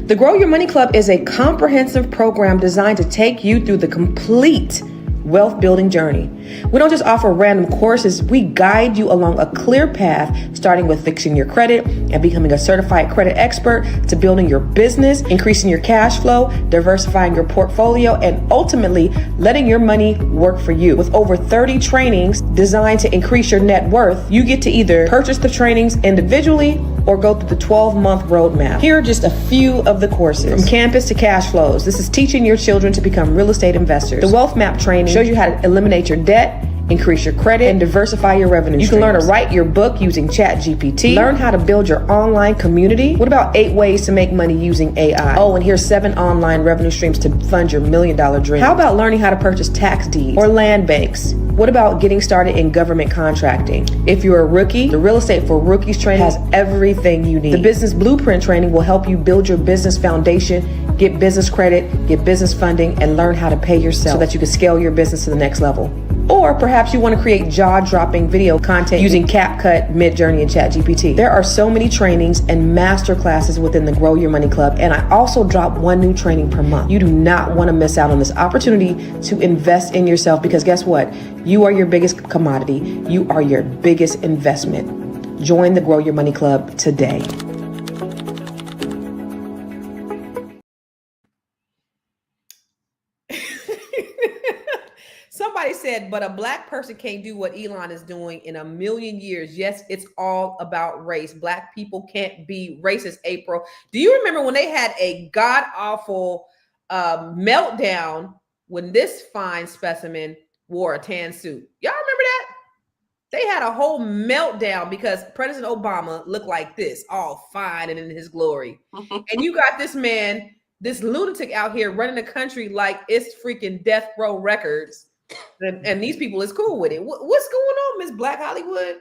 The Grow Your Money Club is a comprehensive program designed to take you through the complete wealth building journey. We don't just offer random courses, we guide you along a clear path, starting with fixing your credit and becoming a certified credit expert, to building your business, increasing your cash flow, diversifying your portfolio, and ultimately letting your money work for you. With over 30 trainings designed to increase your net worth, you get to either purchase the trainings individually or go through the 12-month roadmap. Here are just a few of the courses. From campus to cash flows, this is teaching your children to become real estate investors. The Wealth Map training shows you how to eliminate your debt, increase your credit, and diversify your revenue streams. You can learn to write your book using ChatGPT. Learn how to build your online community. What about 8 ways to make money using AI? Oh, and here's 7 online revenue streams to fund your $1 million dream. How about learning how to purchase tax deeds or land banks? What about getting started in government contracting? If you're a rookie, the Real Estate for Rookies training has everything you need. The Business Blueprint training will help you build your business foundation, get business credit, get business funding, and learn how to pay yourself so that you can scale your business to the next level. Or perhaps you want to create jaw-dropping video content using CapCut, Midjourney, and ChatGPT. There are so many trainings and master classes within the Grow Your Money Club, and I also drop 1 new training per month. You do not want to miss out on this opportunity to invest in yourself, because guess what? You are your biggest commodity. You are your biggest investment. Join the Grow Your Money Club today. Somebody said, but a black person can't do what Elon is doing in a million years. Yes, it's all about race. Black people can't be racist, April. Do you remember when they had a god-awful meltdown when this fine specimen wore a tan suit? Y'all remember that? They had a whole meltdown because President Obama looked like this, all fine and in his glory. And you got this man, this lunatic out here running the country like it's freaking Death Row Records. And these people is cool with it. What's going on, Miss Black Hollywood?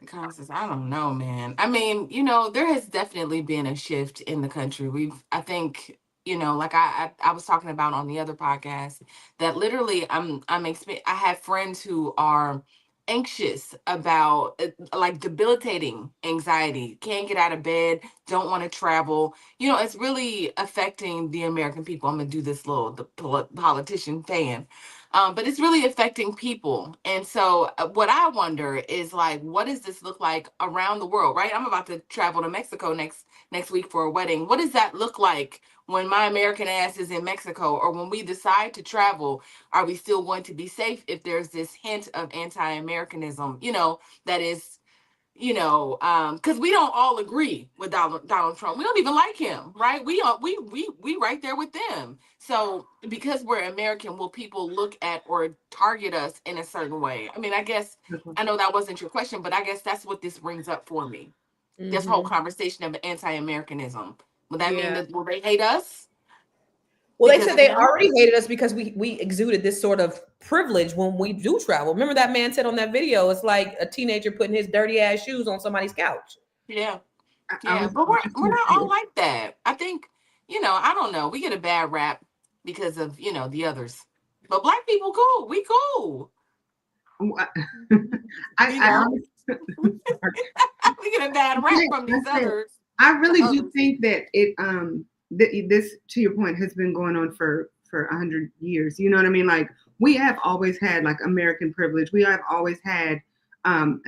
Constance, I don't know, man. I mean, there has definitely been a shift in the country. I think, like I was talking about on the other podcast, that literally I have friends who are anxious about like debilitating anxiety, can't get out of bed, don't want to travel. It's really affecting the American people. I'm gonna do this the politician fan, but it's really affecting people. And so what I wonder is, like, what does this look like around the world, right? I'm about to travel to Mexico next week for a wedding. What does that look like when my American ass is in Mexico, or when we decide to travel, are we still going to be safe if there's this hint of anti-Americanism, that is, because we don't all agree with Donald Trump. We don't even like him, right? We right there with them. So because we're American, will people look at or target us in a certain way? I mean, I guess, I know that wasn't your question, but I guess that's what this brings up for me. This whole conversation of anti-Americanism. Would that mean that will they hate us? Well, they said they already hated us because we exuded this sort of privilege when we do travel. Remember that man said on that video, it's like a teenager putting his dirty ass shoes on somebody's couch. Yeah. Yeah, but we're not all like that. I think, I don't know. We get a bad rap because of, the others. But Black people cool. We cool. We get a bad rap from these others. I really do think that this, to your point, has been going on for 100 years. You know what I mean? Like, we have always had like American privilege. We have always had an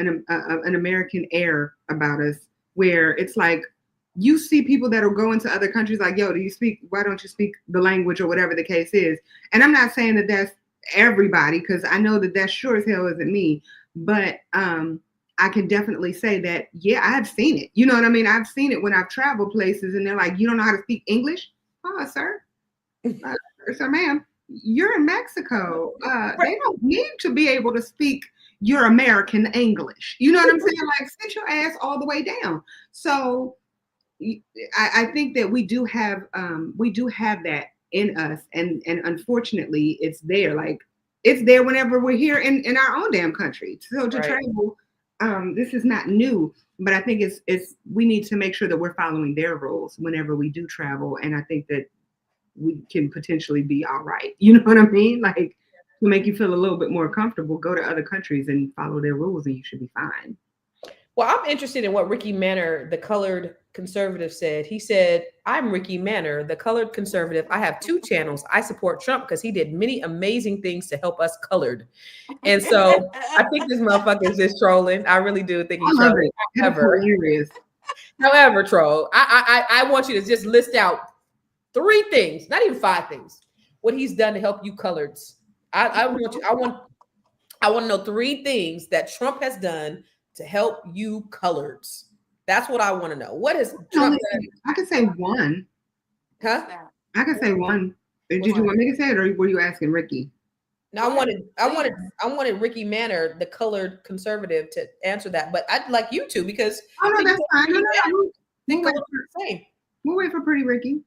American air about us, where it's like you see people that will go into other countries like, yo, why don't you speak the language or whatever the case is? And I'm not saying that that's everybody, because I know that sure as hell isn't me. But I can definitely say that, yeah, I've seen it. You know what I mean? I've seen it when I've traveled places and they're like, you don't know how to speak English? Oh, sir. Sir, ma'am, you're in Mexico. They don't need to be able to speak your American English. You know what I'm saying? Like, sit your ass all the way down. So I think that we do have that in us. And unfortunately, it's there. Like, it's there whenever we're here in our own damn country. So to travel, this is not new, but I think we need to make sure that we're following their rules whenever we do travel. And I think that we can potentially be all right. You know what I mean? Like, to make you feel a little bit more comfortable, go to other countries and follow their rules and you should be fine. Well, I'm interested in what Ricky Manor, the colored conservative, said. He said, I'm Ricky Manor, the colored conservative. I have 2 channels. I support Trump because he did many amazing things to help us colored. And so I think this motherfucker is just trolling. I really do think he's trolling. However, troll, I want you to just list out 3 things, not even 5 things, what he's done to help you coloreds. I want to know 3 things that Trump has done to help you coloreds. That's what I want to know. What is Trump done? I could say one. Huh? I could say one. Did you want me to say it, or were you asking Ricky? No, I wanted Ricky Manor, the colored conservative, to answer that. But I'd like you to, because that's fine. We'll wait for Pretty Ricky.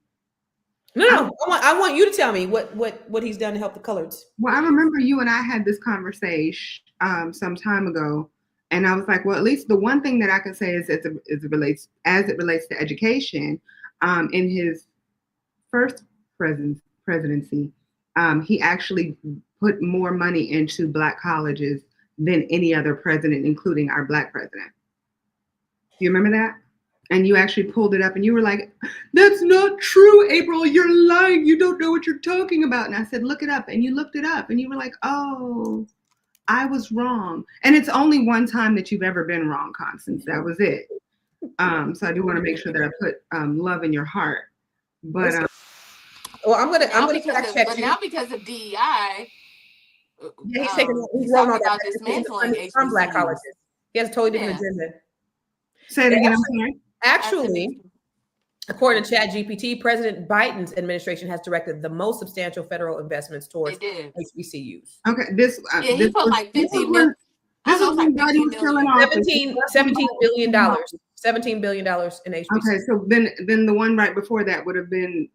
No. I want you to tell me what he's done to help the coloreds. Well, I remember you and I had this conversation some time ago, and I was like, well, at least the one thing that I can say is as it relates to education, in his first presidency, he actually put more money into Black colleges than any other president, including our Black president. Do you remember that? And you actually pulled it up and you were like, that's not true, April. You're lying. You don't know what you're talking about. And I said, look it up. And you looked it up and you were like, oh, I was wrong. And it's only one time that you've ever been wrong, Constance. That was it. So I do want to make sure that I put love in your heart. But well, I'm gonna check you. Now because of DEI, he's rolling out about dismantling from Black colleges. He has a totally different agenda. Say it again. I'm sorry. Actually, according to ChatGPT, President Biden's administration has directed the most substantial federal investments towards HBCUs. Okay, he put like 15 million. This is when Biden was still in office. $17 billion. $17 billion in HBCUs. Okay, so then the one right before that would have been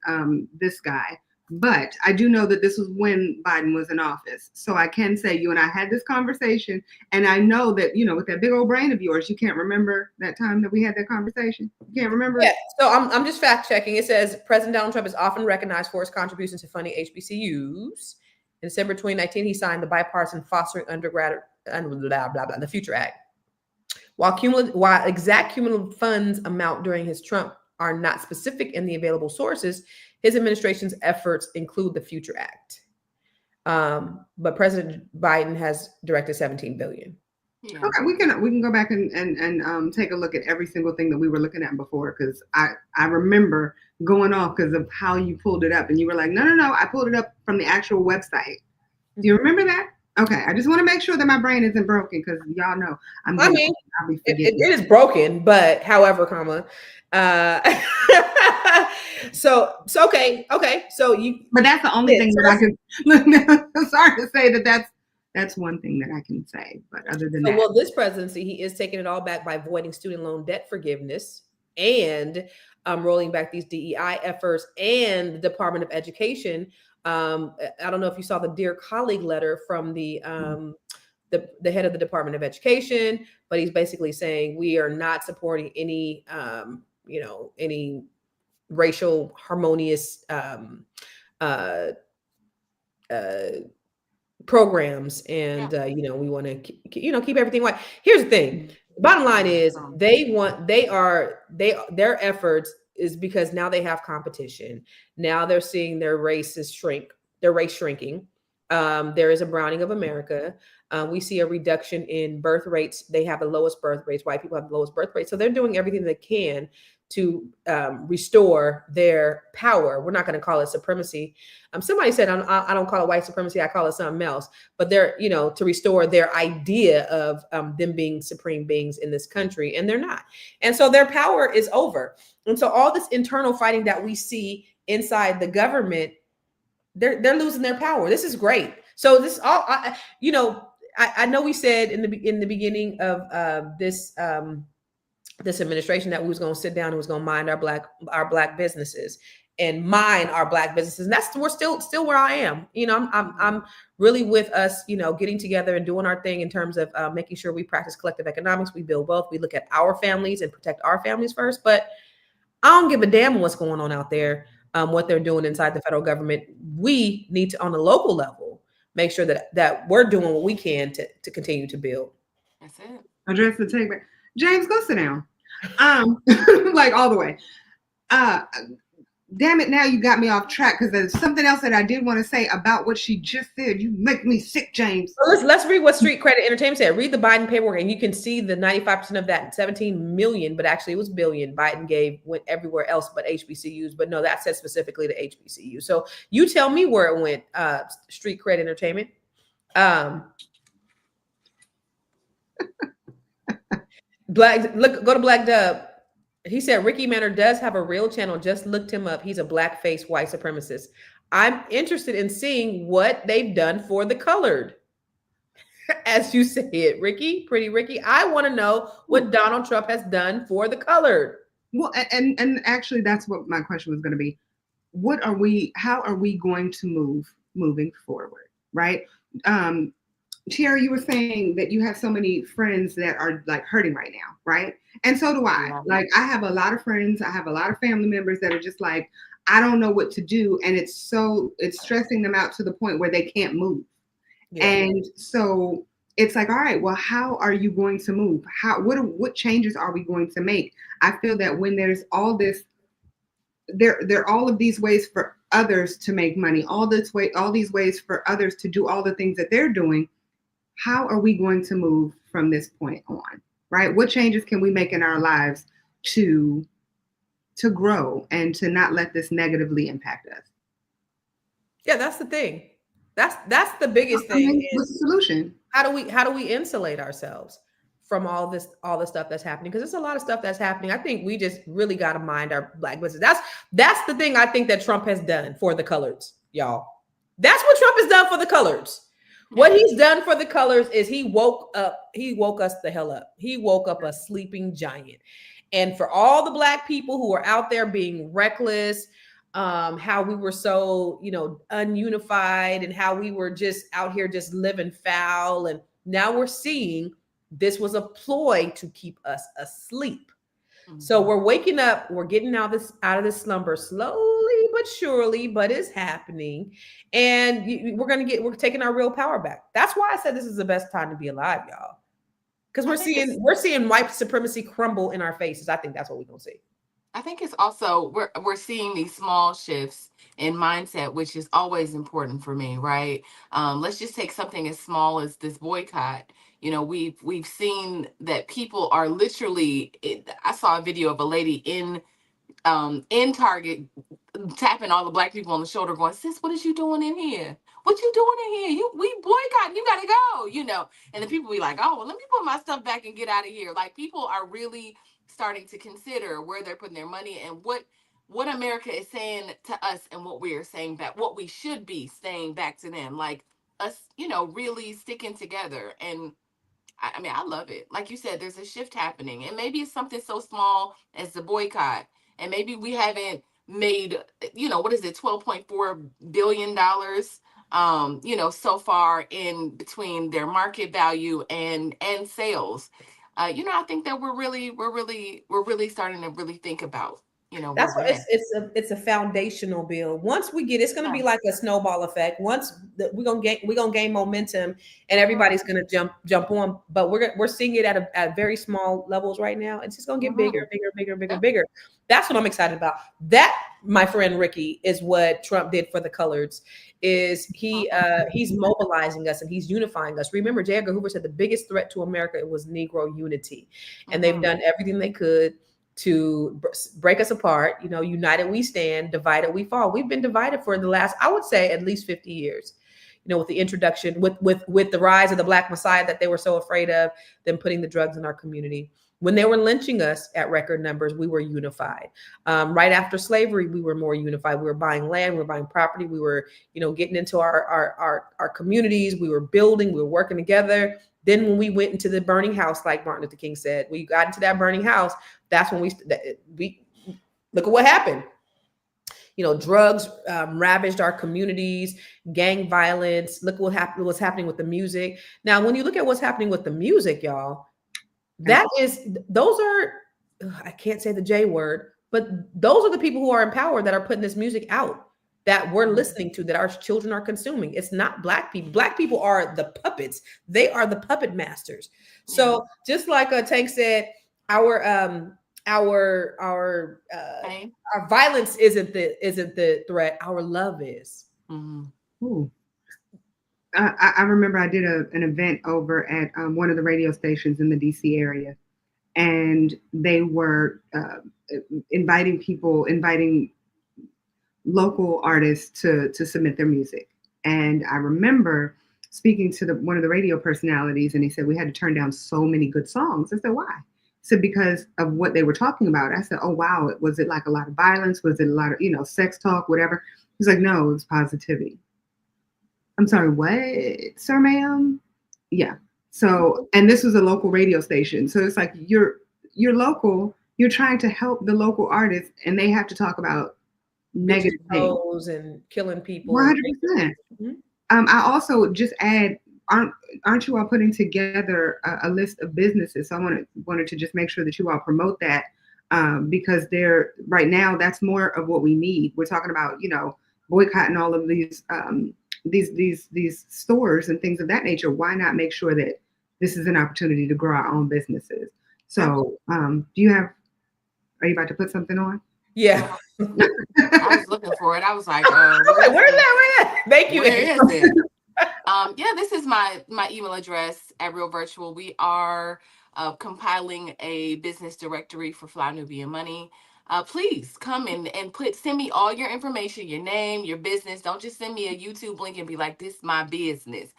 this guy. But I do know that this was when Biden was in office. So I can say you and I had this conversation, and I know that, with that big old brain of yours, you can't remember that time that we had that conversation. You can't remember? Yeah, so I'm just fact checking. It says President Donald Trump is often recognized for his contributions to funding HBCUs. In December 2019, he signed the bipartisan Fostering Undergrad the Future Act. While exact cumulative funds amount during his Trump are not specific in the available sources, his administration's efforts include the Future Act. But President Biden has directed $17 billion. Yeah. Okay, we can go back and take a look at every single thing that we were looking at before, because I remember going off because of how you pulled it up, and you were like, no, I pulled it up from the actual website. Do you remember that? Okay, I just want to make sure that my brain isn't broken, because y'all know I mean, I'll be it forgetting. is broken, but however, comma. So okay. So you, But that's the only thing so that I can. I'm sorry to say that's one thing that I can say. But other than that, well, this presidency, he is taking it all back by voiding student loan debt forgiveness and rolling back these DEI efforts and the Department of Education. I don't know if you saw the dear colleague letter from the head of the Department of Education, but he's basically saying we are not supporting any any racial harmonious programs, and we want to keep everything white. Here's the thing: bottom line is their efforts is because now they have competition. Now they're seeing their race shrinking. There is a browning of America. We see a reduction in birth rates. They have the lowest birth rates. White people have the lowest birth rates. So they're doing everything they can to restore their power. We're not going to call it supremacy. Somebody said, I don't call it white supremacy. I call it something else. But they're, to restore their idea of them being supreme beings in this country. And they're not. And so their power is over. And so all this internal fighting that we see inside the government, they're losing their power. This is great. So this all, I know we said in the beginning of this administration that we was going to sit down and was going to mind our black businesses and mine our black businesses. And we're still where I am. I'm really with us, getting together and doing our thing in terms of making sure we practice collective economics. We build wealth. We look at our families and protect our families first. But I don't give a damn what's going on out there, what they're doing inside the federal government. We need to, on a local level, make sure that we're doing what we can to continue to build. That's it. Address the take back. James, go sit down. Like all the way. Damn it, now you got me off track, because there's something else that I did want to say about what she just said. You make me sick, James. Well, let's read what Street Credit Entertainment said. Read the Biden paperwork, and you can see the 95% of that, 17 million, but actually it was billion. Biden went everywhere else but HBCUs. But no, that said specifically to HBCU. So you tell me where it went, Street Credit Entertainment. Go to Black Dub. He said Ricky Manor does have a real channel. Just looked him up. He's a blackface white supremacist. I'm interested in seeing what they've done for the colored. As you say it, Ricky, pretty Ricky. I want to know what Donald Trump has done for the colored. Well, and actually that's what my question was going to be. How are we going to moving forward, right? Tiara, you were saying that you have so many friends that are like hurting right now, right? And so do I. Like, I have a lot of friends, I have a lot of family members that are just like, I don't know what to do. And it's stressing them out to the point where they can't move. Yeah. And so it's like, all right, well, how are you going to move? What changes are we going to make? I feel that when there's all this, there are all of these ways for others to make money, all these ways for others to do all the things that they're doing. How are we going to move from this point on, right? What changes can we make in our lives to grow and to not let this negatively impact us? Yeah, that's the thing. That's the biggest thing. What's the solution? How do we insulate ourselves from all the stuff that's happening? Because there's a lot of stuff that's happening. I think we just really got to mind our black business. That's the thing I think that Trump has done for the coloreds, y'all. That's what Trump has done for the coloreds. What he's done for the colors is he woke us the hell up. He woke up a sleeping giant. And for all the black people who are out there being reckless, how we were so, ununified, and how we were just out here just living foul. And now we're seeing this was a ploy to keep us asleep. Mm-hmm. So we're waking up, we're getting out of this slumber slowly but surely, but it's happening. And we're taking our real power back. That's why I said this is the best time to be alive, y'all. Because we're seeing white supremacy crumble in our faces. I think that's what we're gonna see. I think it's also we're seeing these small shifts in mindset, which is always important for me, right? Let's just take something as small as this boycott. You know, we've seen that people are literally. I saw a video of a lady in Target tapping all the black people on the shoulder, going, "Sis, what is you doing in here? What you doing in here? We boycotting. You gotta go." You know, and the people be like, "Oh, well, let me put my stuff back and get out of here." Like, people are really starting to consider where they're putting their money and what America is saying to us and what we are saying back, what we should be saying back to them. Like, us, you know, really sticking together. And I mean, I love it. Like you said, there's a shift happening, and maybe it's something so small as the boycott, and maybe we haven't made, you know, what is it, $12.4 billion, you know, so far in between their market value and sales. You know, I think that we're really starting to really think about, you know, where That's what we're at. it's a foundational build. Once we get, it's going to be like a snowball effect. Once we're gonna gain momentum, and everybody's going to jump on. But we're seeing it at very small levels right now. It's just going to get bigger, bigger. That's what I'm excited about. That, my friend Ricky, is what Trump did for the coloreds. Is he's mobilizing us and he's unifying us. Remember, J. Edgar Hoover said the biggest threat to America was Negro unity, and they've done everything they could to break us apart. You know, united we stand, divided we fall. We've been divided for the last, I would say, at least 50 years. You know, with the introduction, with the rise of the Black Messiah that they were so afraid of, them putting the drugs in our community. When they were lynching us at record numbers, we were unified. Right after slavery, we were more unified. We were buying land, we were buying property, we were, you know, getting into our communities, we were building, we were working together. Then when we went into the burning house, like Martin Luther King said, we got into that burning house. That's when we look at what happened. You know, drugs ravaged our communities, gang violence. Look what happened. What's happening with the music now? When you look at what's happening with the music, y'all, those are, I can't say the J word, but those are the people who are in power that are putting this music out, that we're listening to, that our children are consuming. It's not Black people. Black people are the puppets. They are the puppet masters. So just like Tank said, our violence isn't the threat. Our love is. Ooh. I remember I did an event over at one of the radio stations in the DC area, and they were inviting local artists to submit their music. And I remember speaking to one of the radio personalities, and he said we had to turn down so many good songs. I said, why? He said, because of what they were talking about. I said, oh, wow. Was it like a lot of violence? Was it a lot of, you know, sex talk, whatever? He's like, no, it was positivity. I'm sorry, what, sir, ma'am? Yeah. So, and this was a local radio station. So it's like, you're local, you're trying to help the local artists, and they have to talk about negative things and killing people. 100%. I also just add, aren't you all putting together a list of businesses? So I wanted to just make sure that you all promote that, because right now that's more of what we need. We're talking about, you know, boycotting all of these stores and things of that nature. Why not make sure that this is an opportunity to grow our own businesses? So are you about to put something on? Yeah. I was looking for it. I was like, where's that? Thank you. Where is it? Yeah, this is my email address at Real Virtual. We are compiling a business directory for Fly Nubian Money. Please come and send me all your information, your name, your business. Don't just send me a YouTube link and be like, this is my business.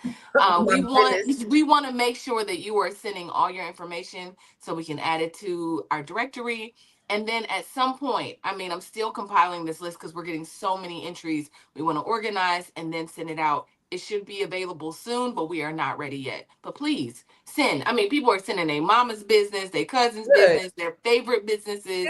We want to make sure that you are sending all your information so we can add it to our directory. And then at some point, I mean, I'm still compiling this list because we're getting so many entries. We want to organize and then send it out. It should be available soon, but we are not ready yet. But please send. I mean, people are sending their mama's business, their cousin's business, their favorite businesses.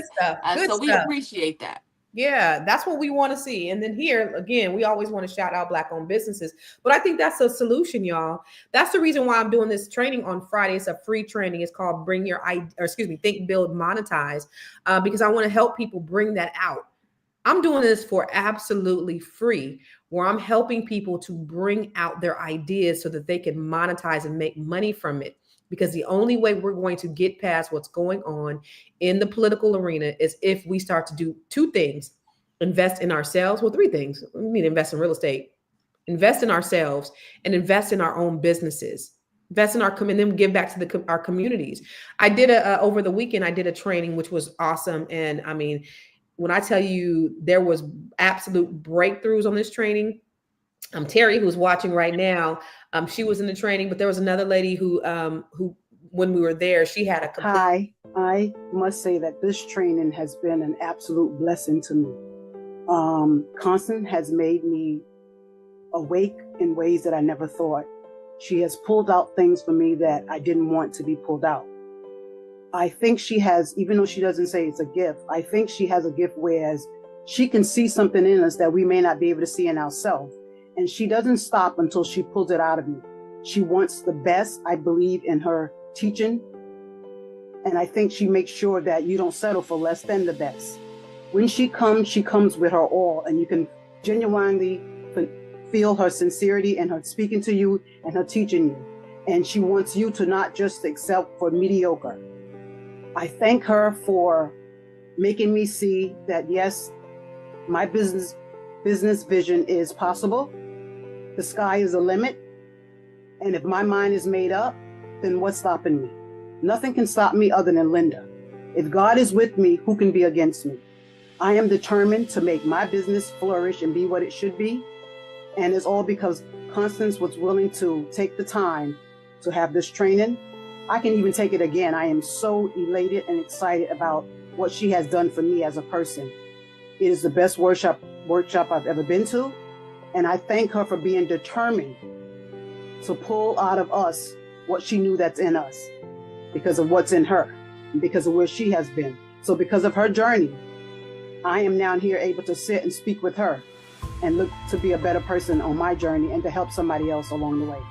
So we appreciate that. Yeah, that's what we want to see. And then here, again, we always want to shout out Black-owned businesses. But I think that's a solution, y'all. That's the reason why I'm doing this training on Friday. It's a free training. It's called Think, Build, Monetize, because I want to help people bring that out. I'm doing this for absolutely free, where I'm helping people to bring out their ideas so that they can monetize and make money from it. Because the only way we're going to get past what's going on in the political arena is if we start to do two things: invest in ourselves. Well, three things. We need to invest in real estate, invest in ourselves, and invest in our own businesses. invest in our and then give back to our communities. I did over the weekend, I did a training, which was awesome. And I mean, when I tell you there was absolute breakthroughs on this training, Terry, who's watching right now, she was in the training, but there was another lady who when we were there, she had a complete. Hi, I must say that this training has been an absolute blessing to me. Constance has made me awake in ways that I never thought. She has pulled out things for me that I didn't want to be pulled out. I think she has, even though she doesn't say it's a gift, I think she has a gift whereas she can see something in us that we may not be able to see in ourselves. And she doesn't stop until she pulls it out of you. She wants the best. I believe in her teaching. And I think she makes sure that you don't settle for less than the best. When she comes with her all, and you can genuinely feel her sincerity and her speaking to you and her teaching you. And she wants you to not just accept for mediocre. I thank her for making me see that, yes, my business vision is possible. The sky is the limit. And if my mind is made up, then what's stopping me? Nothing can stop me other than Linda. If God is with me, who can be against me? I am determined to make my business flourish and be what it should be. And it's all because Constance was willing to take the time to have this training. I can even take it again. I am so elated and excited about what she has done for me as a person. It is the best workshop I've ever been to. And I thank her for being determined to pull out of us what she knew that's in us because of what's in her and because of where she has been. So because of her journey, I am now here able to sit and speak with her and look to be a better person on my journey and to help somebody else along the way.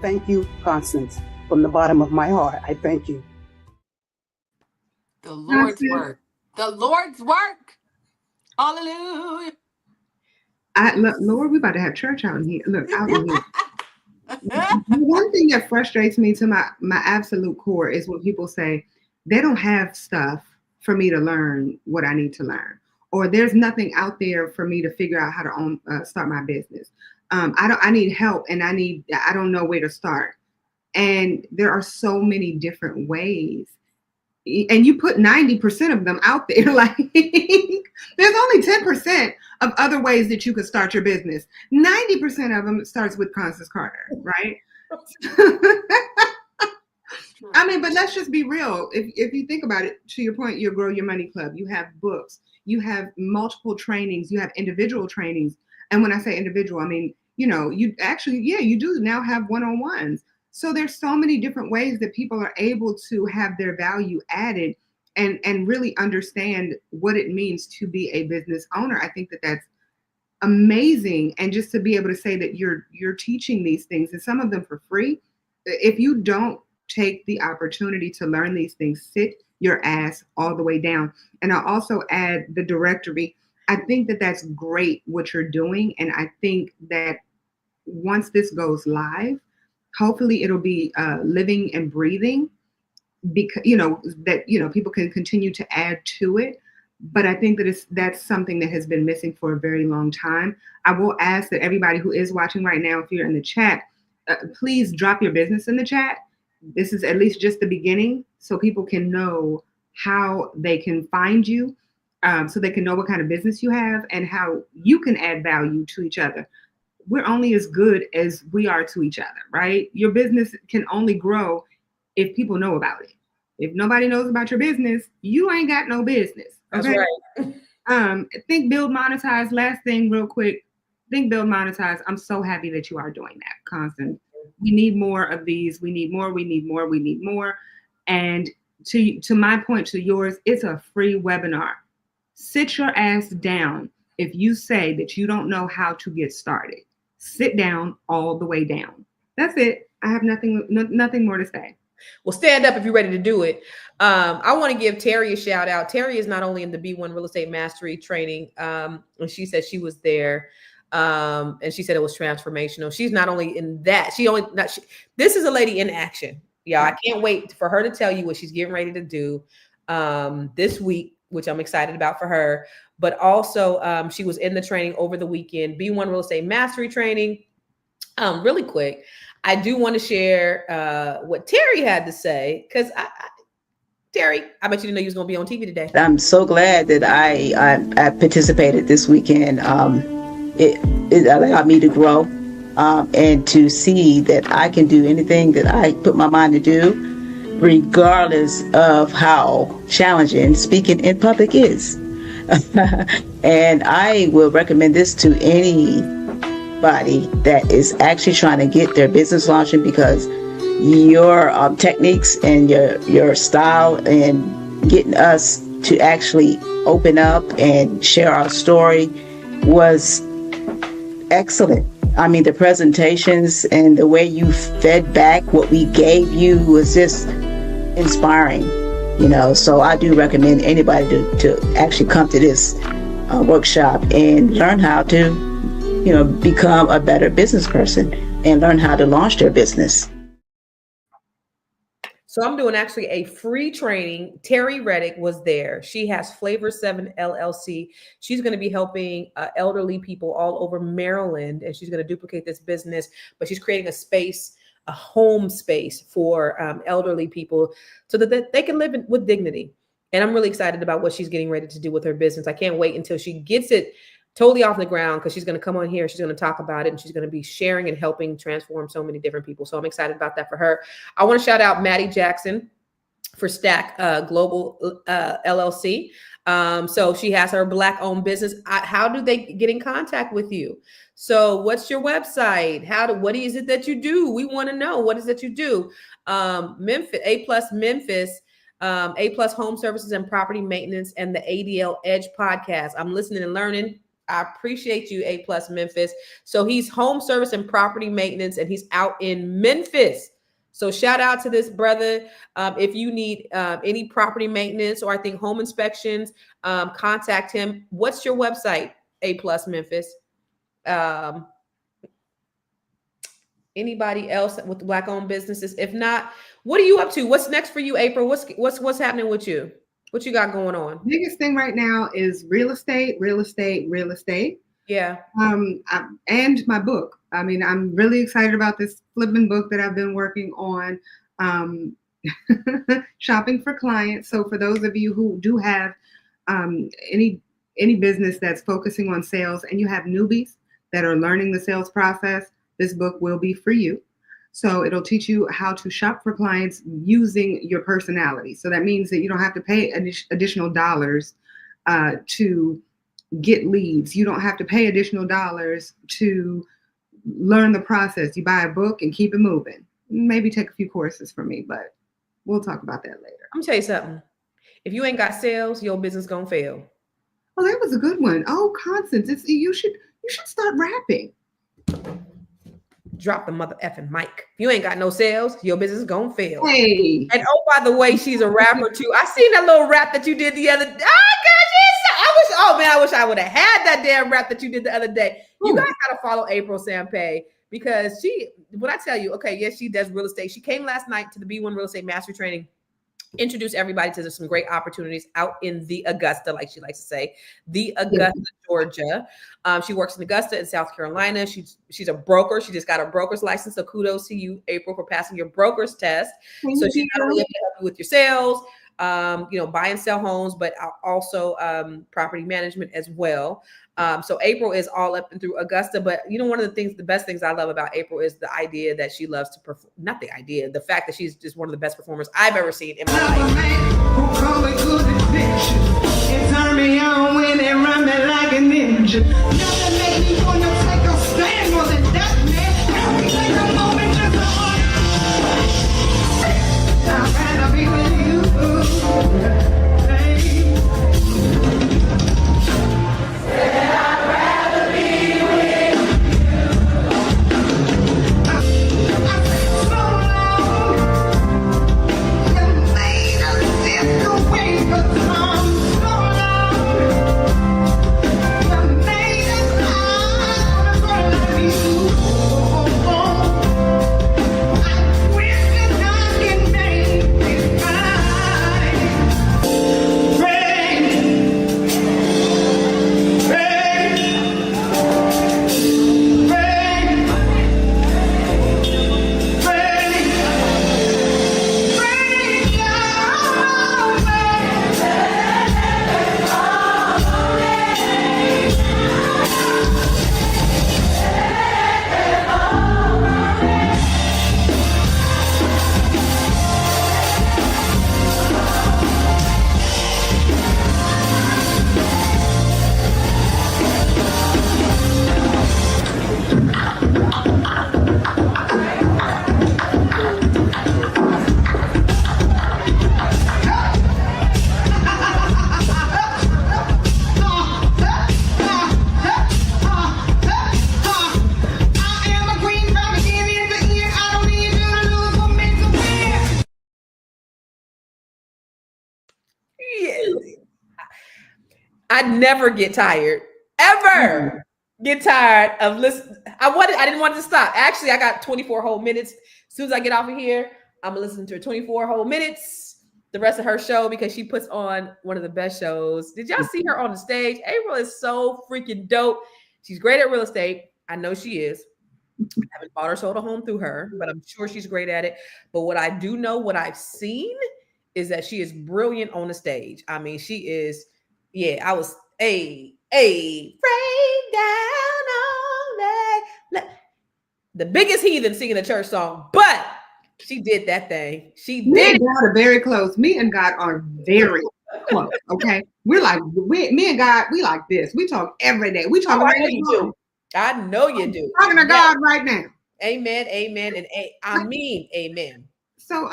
Thank you, Constance. From the bottom of my heart, I thank you. The Lord's work. The Lord's work. Hallelujah. Look, Lord, we about to have church out in here. Look, out in here. One thing that frustrates me to my absolute core is when people say they don't have stuff for me to learn what I need to learn, or there's nothing out there for me to figure out how to start my business. I need help, and I don't know where to start. And there are so many different ways. And you put 90% of them out there, like there's only 10% of other ways that you could start your business. 90% of them starts with Constance Carter, right? I mean, but let's just be real. If you think about it, to your point, you Grow Your Money Club, you have books, you have multiple trainings, you have individual trainings. And when I say individual, I mean, you actually, you do now have one-on-ones. So there's so many different ways that people are able to have their value added and really understand what it means to be a business owner. I think that that's amazing. And just to be able to say that you're teaching these things, and some of them for free. If you don't take the opportunity to learn these things, sit your ass all the way down. And I'll also add the directory. I think that that's great what you're doing. And I think that once this goes live, hopefully it'll be living and breathing, because people can continue to add to it. But I think that that's something that has been missing for a very long time. I will ask that everybody who is watching right now, if you're in the chat, please drop your business in the chat. This is at least just the beginning, so people can know how they can find you, so they can know what kind of business you have and how you can add value to each other. We're only as good as we are to each other, right? Your business can only grow if people know about it. If nobody knows about your business, you ain't got no business. Okay? That's right. Think, build, monetize. Last thing real quick. Think, build, monetize. I'm so happy that you are doing that, Constance. We need more of these. We need more. We need more. We need more. And to my point, to yours, it's a free webinar. Sit your ass down. If you say that you don't know how to get started, sit down all the way down. That's it. I have nothing more to say. Well, stand up if you're ready to do it. I want to give Terry a shout out. Terry is not only in the B1 Real Estate Mastery training, and she said she was there, and she said it was transformational. She's not only in that, this is a lady in action. Yeah, I can't wait for her to tell you what she's getting ready to do this week, which I'm excited about for her. But also, she was in the training over the weekend, B1 Real Estate Mastery training. Really quick, I do want to share what Terry had to say, because Terry, I bet you didn't know you was going to be on TV today. I'm so glad that I participated this weekend. It allowed me to grow and to see that I can do anything that I put my mind to do, regardless of how challenging speaking in public is. And I will recommend this to anybody that is actually trying to get their business launching, because your techniques and your style and getting us to actually open up and share our story was excellent. I mean, the presentations and the way you fed back what we gave you was just inspiring, so I do recommend anybody to actually come to this workshop and learn how to become a better business person and learn how to launch their business. So I'm doing actually a free training. Terry Reddick was there. She has Flavor 7 LLC. She's going to be helping elderly people all over Maryland, and she's going to duplicate this business, but she's creating a space, a home space for elderly people so that they can live with dignity. And I'm really excited about what she's getting ready to do with her business. I can't wait until she gets it totally off the ground, because she's going to come on here, she's going to talk about it, and she's going to be sharing and helping transform so many different people. So I'm excited about that for her. I want to shout out Maddie Jackson for Stack Global LLC. So she has her Black-owned business. How do they get in contact with you? So what's your website? What is it that you do? We want to know, what is it that you do? Memphis, A+ Memphis, A+ Home Services and Property Maintenance, and the ADL Edge podcast. I'm listening and learning. I appreciate you, A+ Memphis. So he's home service and property maintenance, and he's out in Memphis. So shout out to this brother. If you need any property maintenance or I think home inspections, contact him. What's your website, A+ Memphis? Anybody else with Black-owned businesses? If not, what are you up to? What's next for you, April? What's happening with you? What you got going on? Biggest thing right now is real estate. Yeah. And my book. I mean, I'm really excited about this flipping book that I've been working on. Shopping for clients. So for those of you who do have any business that's focusing on sales, and you have newbies that are learning the sales process, this book will be for you. So it'll teach you how to shop for clients using your personality. So that means that you don't have to pay additional dollars to get leads. You don't have to pay additional dollars to learn the process. You buy a book and keep it moving. Maybe take a few courses from me, but we'll talk about that later. I'm gonna tell you something. If you ain't got sales, your business gonna fail. Oh, that was a good one. Oh, Constance, you should start rapping. Drop the mother effing mic. If you ain't got no sales, your business is gonna fail. Hey. And oh, by the way, she's a rapper too. I seen that little rap that you did the other day. I wish I would have had that damn rap that you did the other day. You guys gotta follow April Sampe, because when I tell you, okay, yes, she does real estate. She came last night to the B1 Real Estate Mastery Training. Introduce everybody to some great opportunities out in the Augusta, like she likes to say, the Augusta, Georgia. She works in Augusta in South Carolina. She's a broker. She just got her broker's license. So kudos to you, April, for passing your broker's test. So she's not only able to help you with your sales, buy and sell homes, but also property management as well. So April is all up and through Augusta, but one of the best things I love about April is the idea that she loves to perform, not the idea, the fact that she's just one of the best performers I've ever seen in my life. I never get tired, ever get tired of listening. I didn't want it to stop. Actually, I got 24 whole minutes. As soon as I get off of here, I'm gonna listen to her 24 whole minutes, the rest of her show, because she puts on one of the best shows. Did y'all see her on the stage? April is so freaking dope. She's great at real estate. I know she is. I haven't bought or sold a home through her, but I'm sure she's great at it. But what I do know, what I've seen, is that she is brilliant on the stage. I mean, she is. Yeah, I was rain down on that. The biggest heathen singing a church song, but she did that thing. She Me did. and God are very close. Me and God are very close. Okay, we're like me and God. We like this. We talk every day. We talk Oh, I right know you do. I know you do. Talking to God right now. Amen, amen, and I mean amen. So,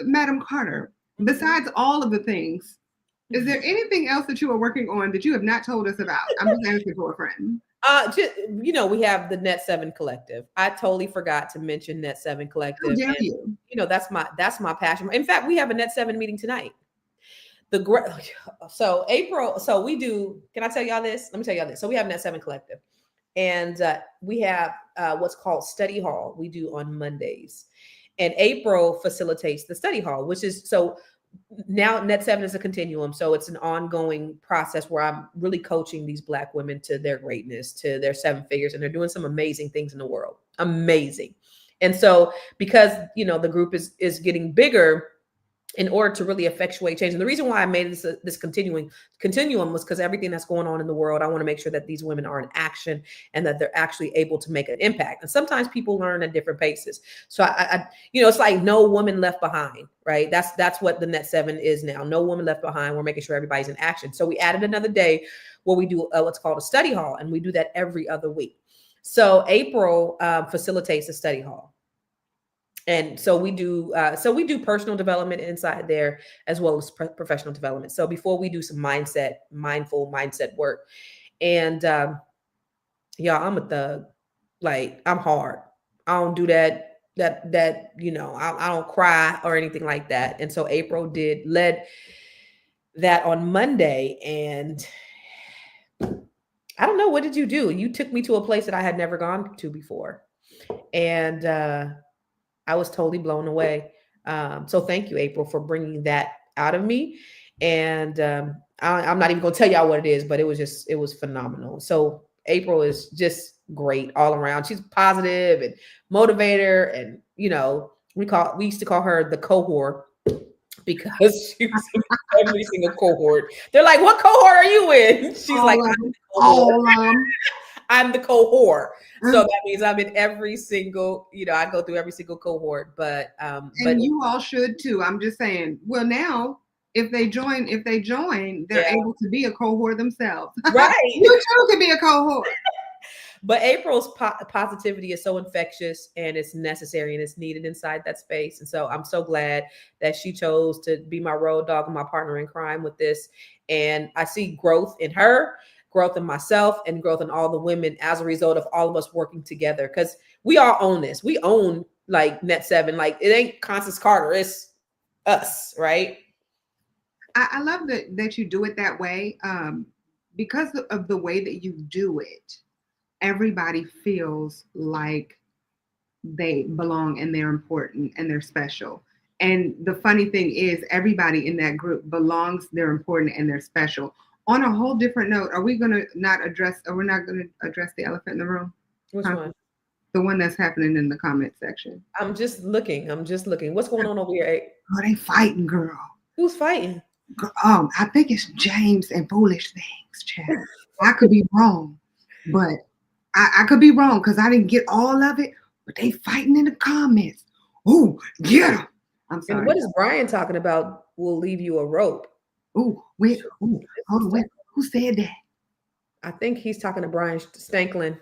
Madam Carter, besides all of the things, is there anything else that you are working on that you have not told us about? I'm just asking for a friend. We have the Net 7 Collective. I totally forgot to mention Net 7 Collective. How dare and, you? That's my passion. In fact, we have a Net 7 meeting tonight. So April, so we do. Can I tell y'all this? Let me tell y'all this. So we have Net 7 Collective, and we have what's called Study Hall. We do on Mondays, and April facilitates the Study Hall, which is so. Now Net 7 is a continuum. So it's an ongoing process where I'm really coaching these Black women to their greatness, to their 7 figures, and they're doing some amazing things in the world. Amazing. And so because, the group is getting bigger, in order to really effectuate change. And the reason why I made this continuum was because everything that's going on in the world, I want to make sure that these women are in action and that they're actually able to make an impact. And sometimes people learn at different paces. So I it's like no woman left behind, right? That's what the Net 7 is now. No woman left behind. We're making sure everybody's in action. So we added another day where we do what's called a study hall, and we do that every other week. So April facilitates the study hall. And so we do personal development inside there as well as professional development. So before we do some mindful mindset work, and y'all, I'm a thug. Like, I'm hard. I don't do that. I don't cry or anything like that. And so April led that on Monday, and I don't know, what did you do? You took me to a place that I had never gone to before, and I was totally blown away. So thank you, April, for bringing that out of me. And I'm not even going to tell y'all what it is, but it was phenomenal. So April is just great all around. She's positive and motivator. And, we used to call her the cohort because she was in every single cohort. They're like, what cohort are you in? She's like, I'm the cohort. So that means I'm in every single, I go through every single cohort, but you all should too. I'm just saying, well, now if they join, they're able to be a cohort themselves. Right. You too can be a cohort. But April's positivity is so infectious, and it's necessary and it's needed inside that space. And so I'm so glad that she chose to be my road dog and my partner in crime with this. And I see growth in her, growth in myself, and growth in all the women as a result of all of us working together. Because we all own this. We own like Net 7. Like, it ain't Constance Carter, it's us, right? I love that you do it that way. Because of the way that you do it, everybody feels like they belong and they're important and they're special. And the funny thing is, everybody in that group belongs, they're important, and they're special. On a whole different note, are we going to not address, or we're not going to address the elephant in the room? Which one? The one that's happening in the comment section. I'm just looking. What's going on over here? Oh, they fighting, girl. Who's fighting? I think it's James and Foolish Things, Chad. I could be wrong, but I could be wrong because I didn't get all of it, but they fighting in the comments. Oh, yeah. I'm sorry. And what is Brian talking about? We'll leave you a rope. Hold on, wait. Who said that? I think he's talking to Brian Stanklin.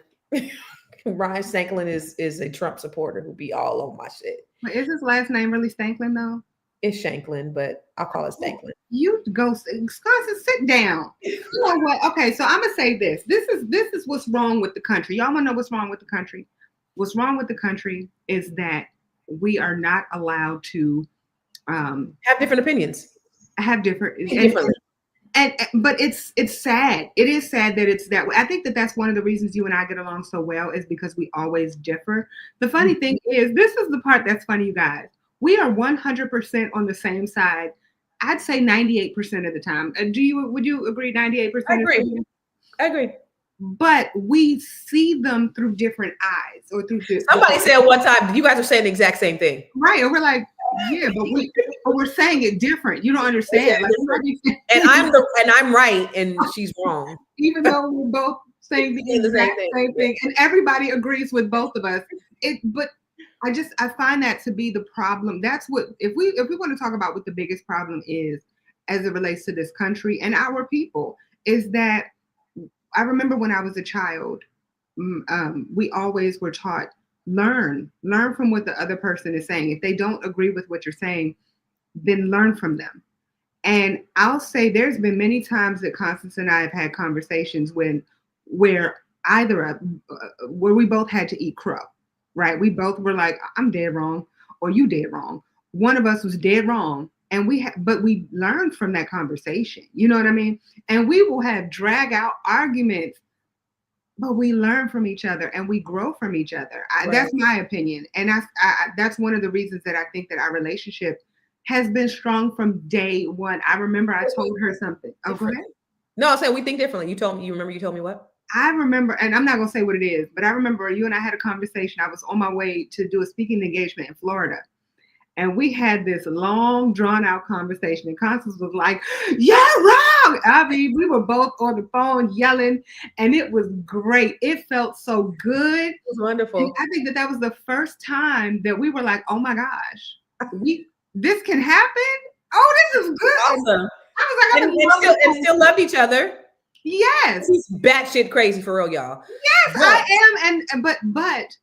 Brian Stanklin is a Trump supporter who be all on my shit. But is his last name really Stanklin though? It's Shanklin, but I'll call it Stanklin. You go, Wisconsin, sit down. You know what? Okay, so I'm gonna say this. This is what's wrong with the country. Y'all wanna know what's wrong with the country? What's wrong with the country is that we are not allowed to have different opinions. Have different. But it's sad. It is sad that it's that way. I think that that's one of the reasons you and I get along so well is because we always differ. The funny thing is, this is the part that's funny, you guys. We are 100% on the same side. I'd say 98% of the time. Would you agree 98%? I agree. But we see them through different eyes or through somebody said one time, you guys are saying the exact same thing. Right. And we're like, yeah, but we're saying it different. You don't understand. Like, and I'm right and she's wrong. Even though we're both saying the exact same thing. And everybody agrees with both of us. But I find that to be the problem. That's what if we want to talk about what the biggest problem is as it relates to this country and our people, is that I remember when I was a child, we always were taught, learn from what the other person is saying. If they don't agree with what you're saying, then learn from them. And I'll say there's been many times that Constance and I have had conversations where we both had to eat crow, right? We both were like, I'm dead wrong, or you dead wrong. One of us was dead wrong. And but we learned from that conversation. You know what I mean? And we will have drag out arguments, but we learn from each other and we grow from each other. That's my opinion. And that's one of the reasons that I think that our relationship has been strong from day one. I remember I told her something. Oh, go ahead. No, I'm saying we think differently. You told me what? I remember, and I'm not going to say what it is, but I remember you and I had a conversation. I was on my way to do a speaking engagement in Florida. And we had this long, drawn-out conversation. And Constance was like, "You're wrong." I mean, we were both on the phone yelling, and it was great. It felt so good. It was wonderful. And I think that was the first time that we were like, "Oh my gosh, this can happen. Oh, this is good." Awesome. I was like, and still love each other. Yes. He's batshit crazy for real, y'all. Yes, I am.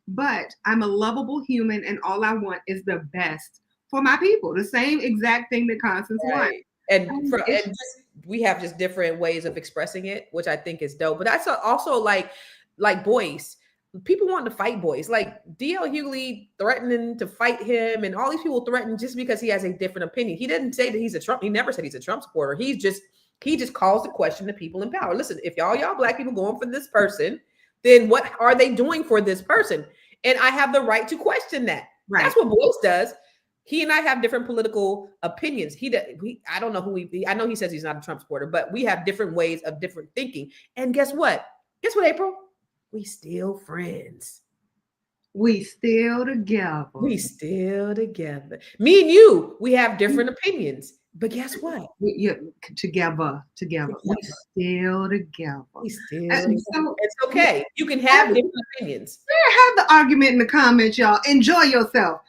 But I'm a lovable human, and all I want is the best for my people. The same exact thing that Constance wants. And we have just different ways of expressing it, which I think is dope. But that's also like boys. People want to fight boys. Like D.L. Hughley threatening to fight him, and all these people threaten just because he has a different opinion. He didn't say that he's a Trump. He never said he's a Trump supporter. He just calls the question to people in power. Listen, if y'all black people going for this person, then what are they doing for this person? And I have the right to question that. Right. That's what Boyce does. He and I have different political opinions. I don't know I know he says he's not a Trump supporter, but we have different ways of different thinking. And guess what? April? We still friends. We still together. Me and you, we have different opinions. But guess what? Together. We still together. So it's okay. You can have different opinions. Have the argument in the comments, y'all. Enjoy yourself.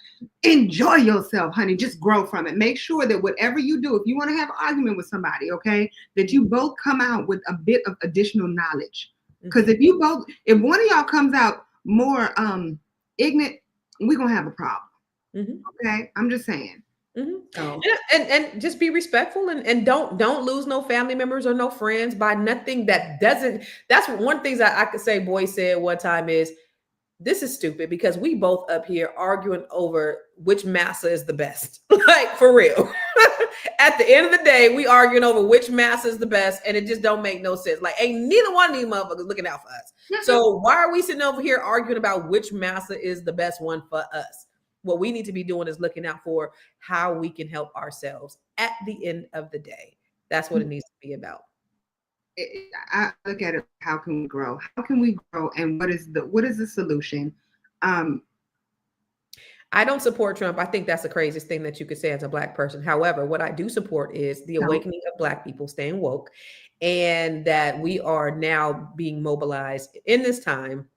Enjoy yourself, honey. Just grow from it. Make sure that whatever you do, if you want to have an argument with somebody, okay, that you both come out with a bit of additional knowledge. Because if one of y'all comes out more ignorant, we're gonna have a problem. Okay, I'm just saying. And just be respectful and don't lose no family members or no friends by nothing that doesn't. That's one thing that I could say. Boy said one time is, this is stupid because we both up here arguing over which massa is the best. Like for real. At the end of the day, we arguing over which massa is the best, and it just don't make no sense. Like ain't neither one of these motherfuckers looking out for us. So why are we sitting over here arguing about which massa is the best one for us? What we need to be doing is looking out for how we can help ourselves at the end of the day. That's what it needs to be about. I look at it, how can we grow? How can we grow? And what is the solution? I don't support Trump. I think that's the craziest thing that you could say as a Black person. However, what I do support is the awakening of Black people staying woke, and that we are now being mobilized in this time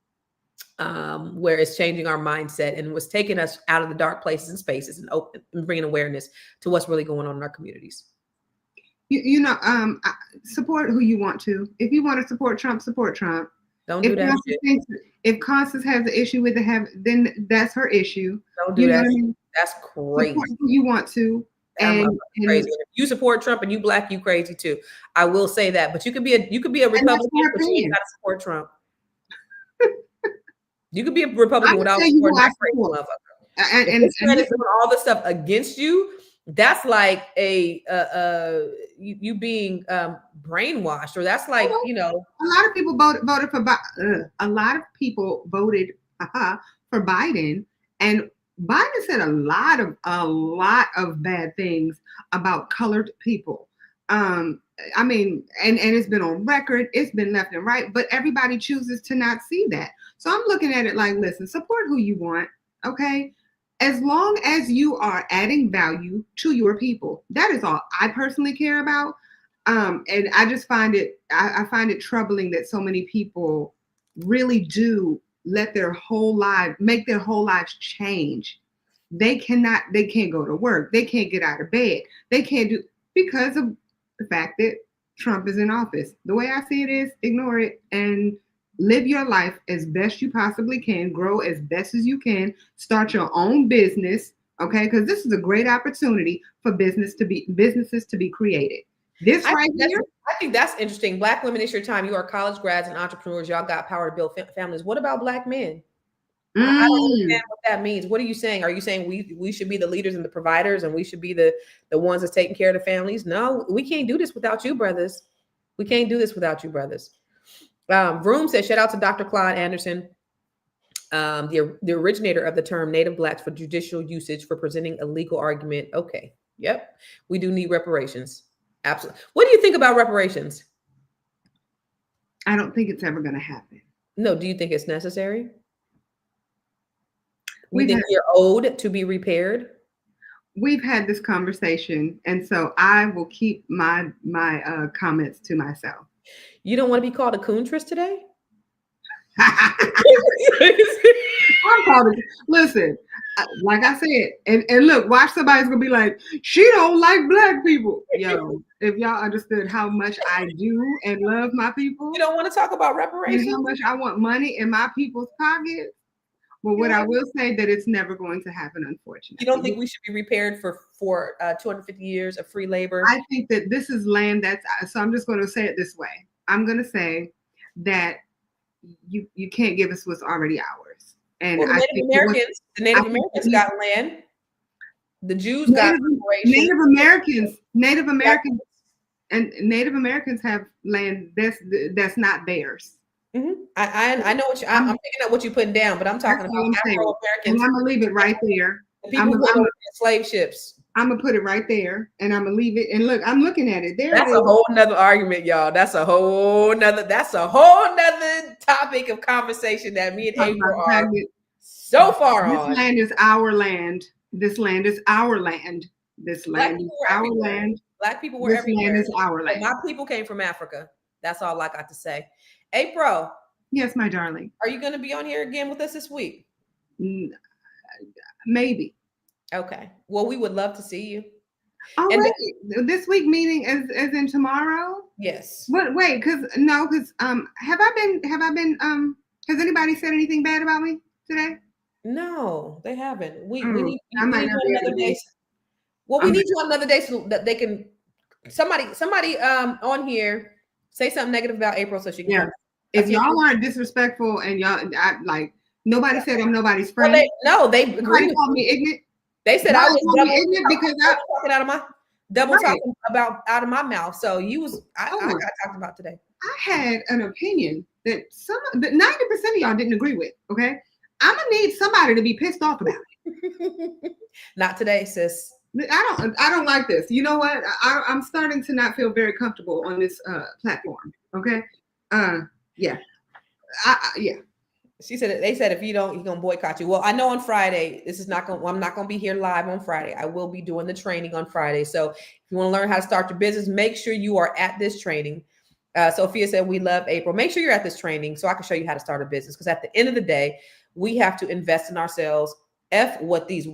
where it's changing our mindset and was taking us out of the dark places and spaces and bringing awareness to what's really going on in our communities. Support who you want to. If you want to support Trump, support Trump. Don't do that. If Constance has an issue with it, then that's her issue. Don't do that. That's crazy. Support who you want to. And crazy. If you support Trump and you Black, you crazy too. I will say that. But you could be a Republican, but you ain't got to support Trump. You could be a Republican without supporting that crazy motherfucker. And doing all the stuff against you. That's like you being brainwashed, or that's like, you know, a lot of people voted for a lot of people voted for Biden, and Biden said a lot of bad things about colored people. I mean, and it's been on record, it's been left and right, but everybody chooses to not see that. So I'm looking at it like, listen, support who you want, okay? As long as you are adding value to your people, that is all I personally care about. And I just find it, I find it troubling that so many people really do let their whole life, make their whole lives change. They can't go to work. They can't get out of bed. They can't do, because of the fact that Trump is in office. The way I see it is ignore it and live your life as best you possibly can, grow as best as you can, start your own business, okay? Because this is a great opportunity for businesses to be created. This right here. I think that's interesting. Black women, it's your time. You are college grads and entrepreneurs. Y'all got power to build families. What about Black men? I don't understand what that means. What are you saying? Are you saying we should be the leaders and the providers, and we should be the ones that's taking care of the families? No, we can't do this without you, brothers. We can't do this without you, brothers. Vroom says, shout out to Dr. Claude Anderson, the originator of the term Native Blacks for judicial usage for presenting a legal argument. Okay. Yep. We do need reparations. Absolutely. What do you think about reparations? I don't think it's ever going to happen. No. Do you think it's necessary? We think you're owed to be repaired? We've had this conversation, and so I will keep my comments to myself. You don't want to be called a coontress today? I'm called it. Listen, like I said, and look, watch, somebody's gonna be like, she don't like Black people. Yo, if y'all understood how much I do and love my people. You don't want to talk about reparations? How much I want money in my people's pockets. Well, what I will say that it's never going to happen, unfortunately. You don't think we should be repaired for 250 years of free labor? I think that this is land that's, so I'm just going to say it this way. I'm going to say that you can't give us what's already ours. And well, the Native Americans got land. The Jews got reparations. Native Americans have land that's not theirs. Mm-hmm. I know what I'm picking up what you're putting down, but I'm talking about Afro-Americans. And I'm gonna leave it right there. People who were slave ships. I'm gonna put it right there, and I'm gonna leave it. And look, I'm looking at it. That's a whole nother argument, y'all. That's a whole nother topic of conversation that me and April are so far on. This land is our land. This land is our land. This land is our land. Black people were everywhere. This land is our land. My people came from Africa. That's all I got to say. April. Yes, my darling. Are you going to be on here again with us this week? Maybe. Okay. Well, we would love to see you. Oh, and this week meeting as in tomorrow? Yes. But wait, has anybody said anything bad about me today? No, they haven't. We need you another day. Well, we need you on another day so that they can somebody on here say something negative about April so she can come. If y'all aren't disrespectful and nobody said I'm nobody's friend. Well, they agreed. Called me ignorant. They said I was ignorant because I talking out of my talking about out of my mouth. So I got talked about today. I had an opinion that 90% of y'all didn't agree with. Okay, I'm gonna need somebody to be pissed off about it. Not today, sis. I don't like this. You know what? I'm starting to not feel very comfortable on this platform. Okay. Yeah. Yeah. She said they said if you don't, he's gonna boycott you. Well, I know on Friday, I'm not gonna be here live on Friday. I will be doing the training on Friday. So if you want to learn how to start your business, make sure you are at this training. Sophia said we love April. Make sure you're at this training so I can show you how to start a business. Because at the end of the day, we have to invest in ourselves. F what these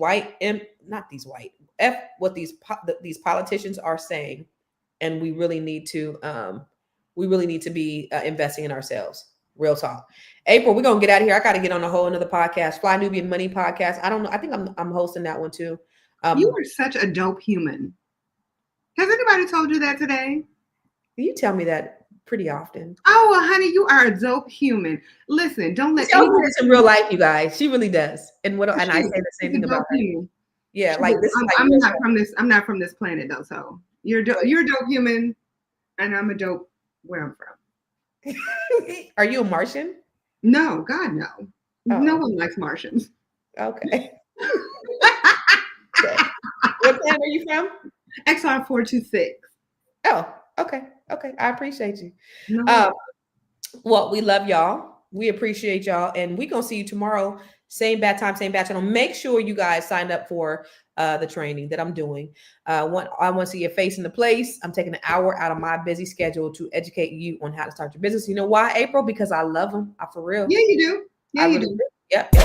politicians are saying, and we really need to be investing in ourselves. Real talk. April, we're gonna get out of here. I got to get on a whole another podcast, Fly Nubian Money podcast. I don't know. I think I'm hosting that one too. You are such a dope human. Has anybody told you that today? You tell me that pretty often. Oh, well, honey, you are a dope human. Listen, don't let anyone in real life, you guys. She really does. And I say the same thing about her. Yeah, like this. I'm not from this planet though. So you're a dope human. And I'm a dope where I'm from. Are you a Martian? No, God, no. No Oh. one likes Martians. Okay. What planet are you from? XR 426. Oh, okay. Okay. I appreciate you. No. Well, we love y'all. We appreciate y'all. And we're going to see you tomorrow. Same bad time, same bad channel. Make sure you guys sign up for the training that I'm doing. I want to see your face in the place. I'm taking an hour out of my busy schedule to educate you on how to start your business. You know why, April? Because I love them. For real. Yeah, you do. Yeah, you do. Yep.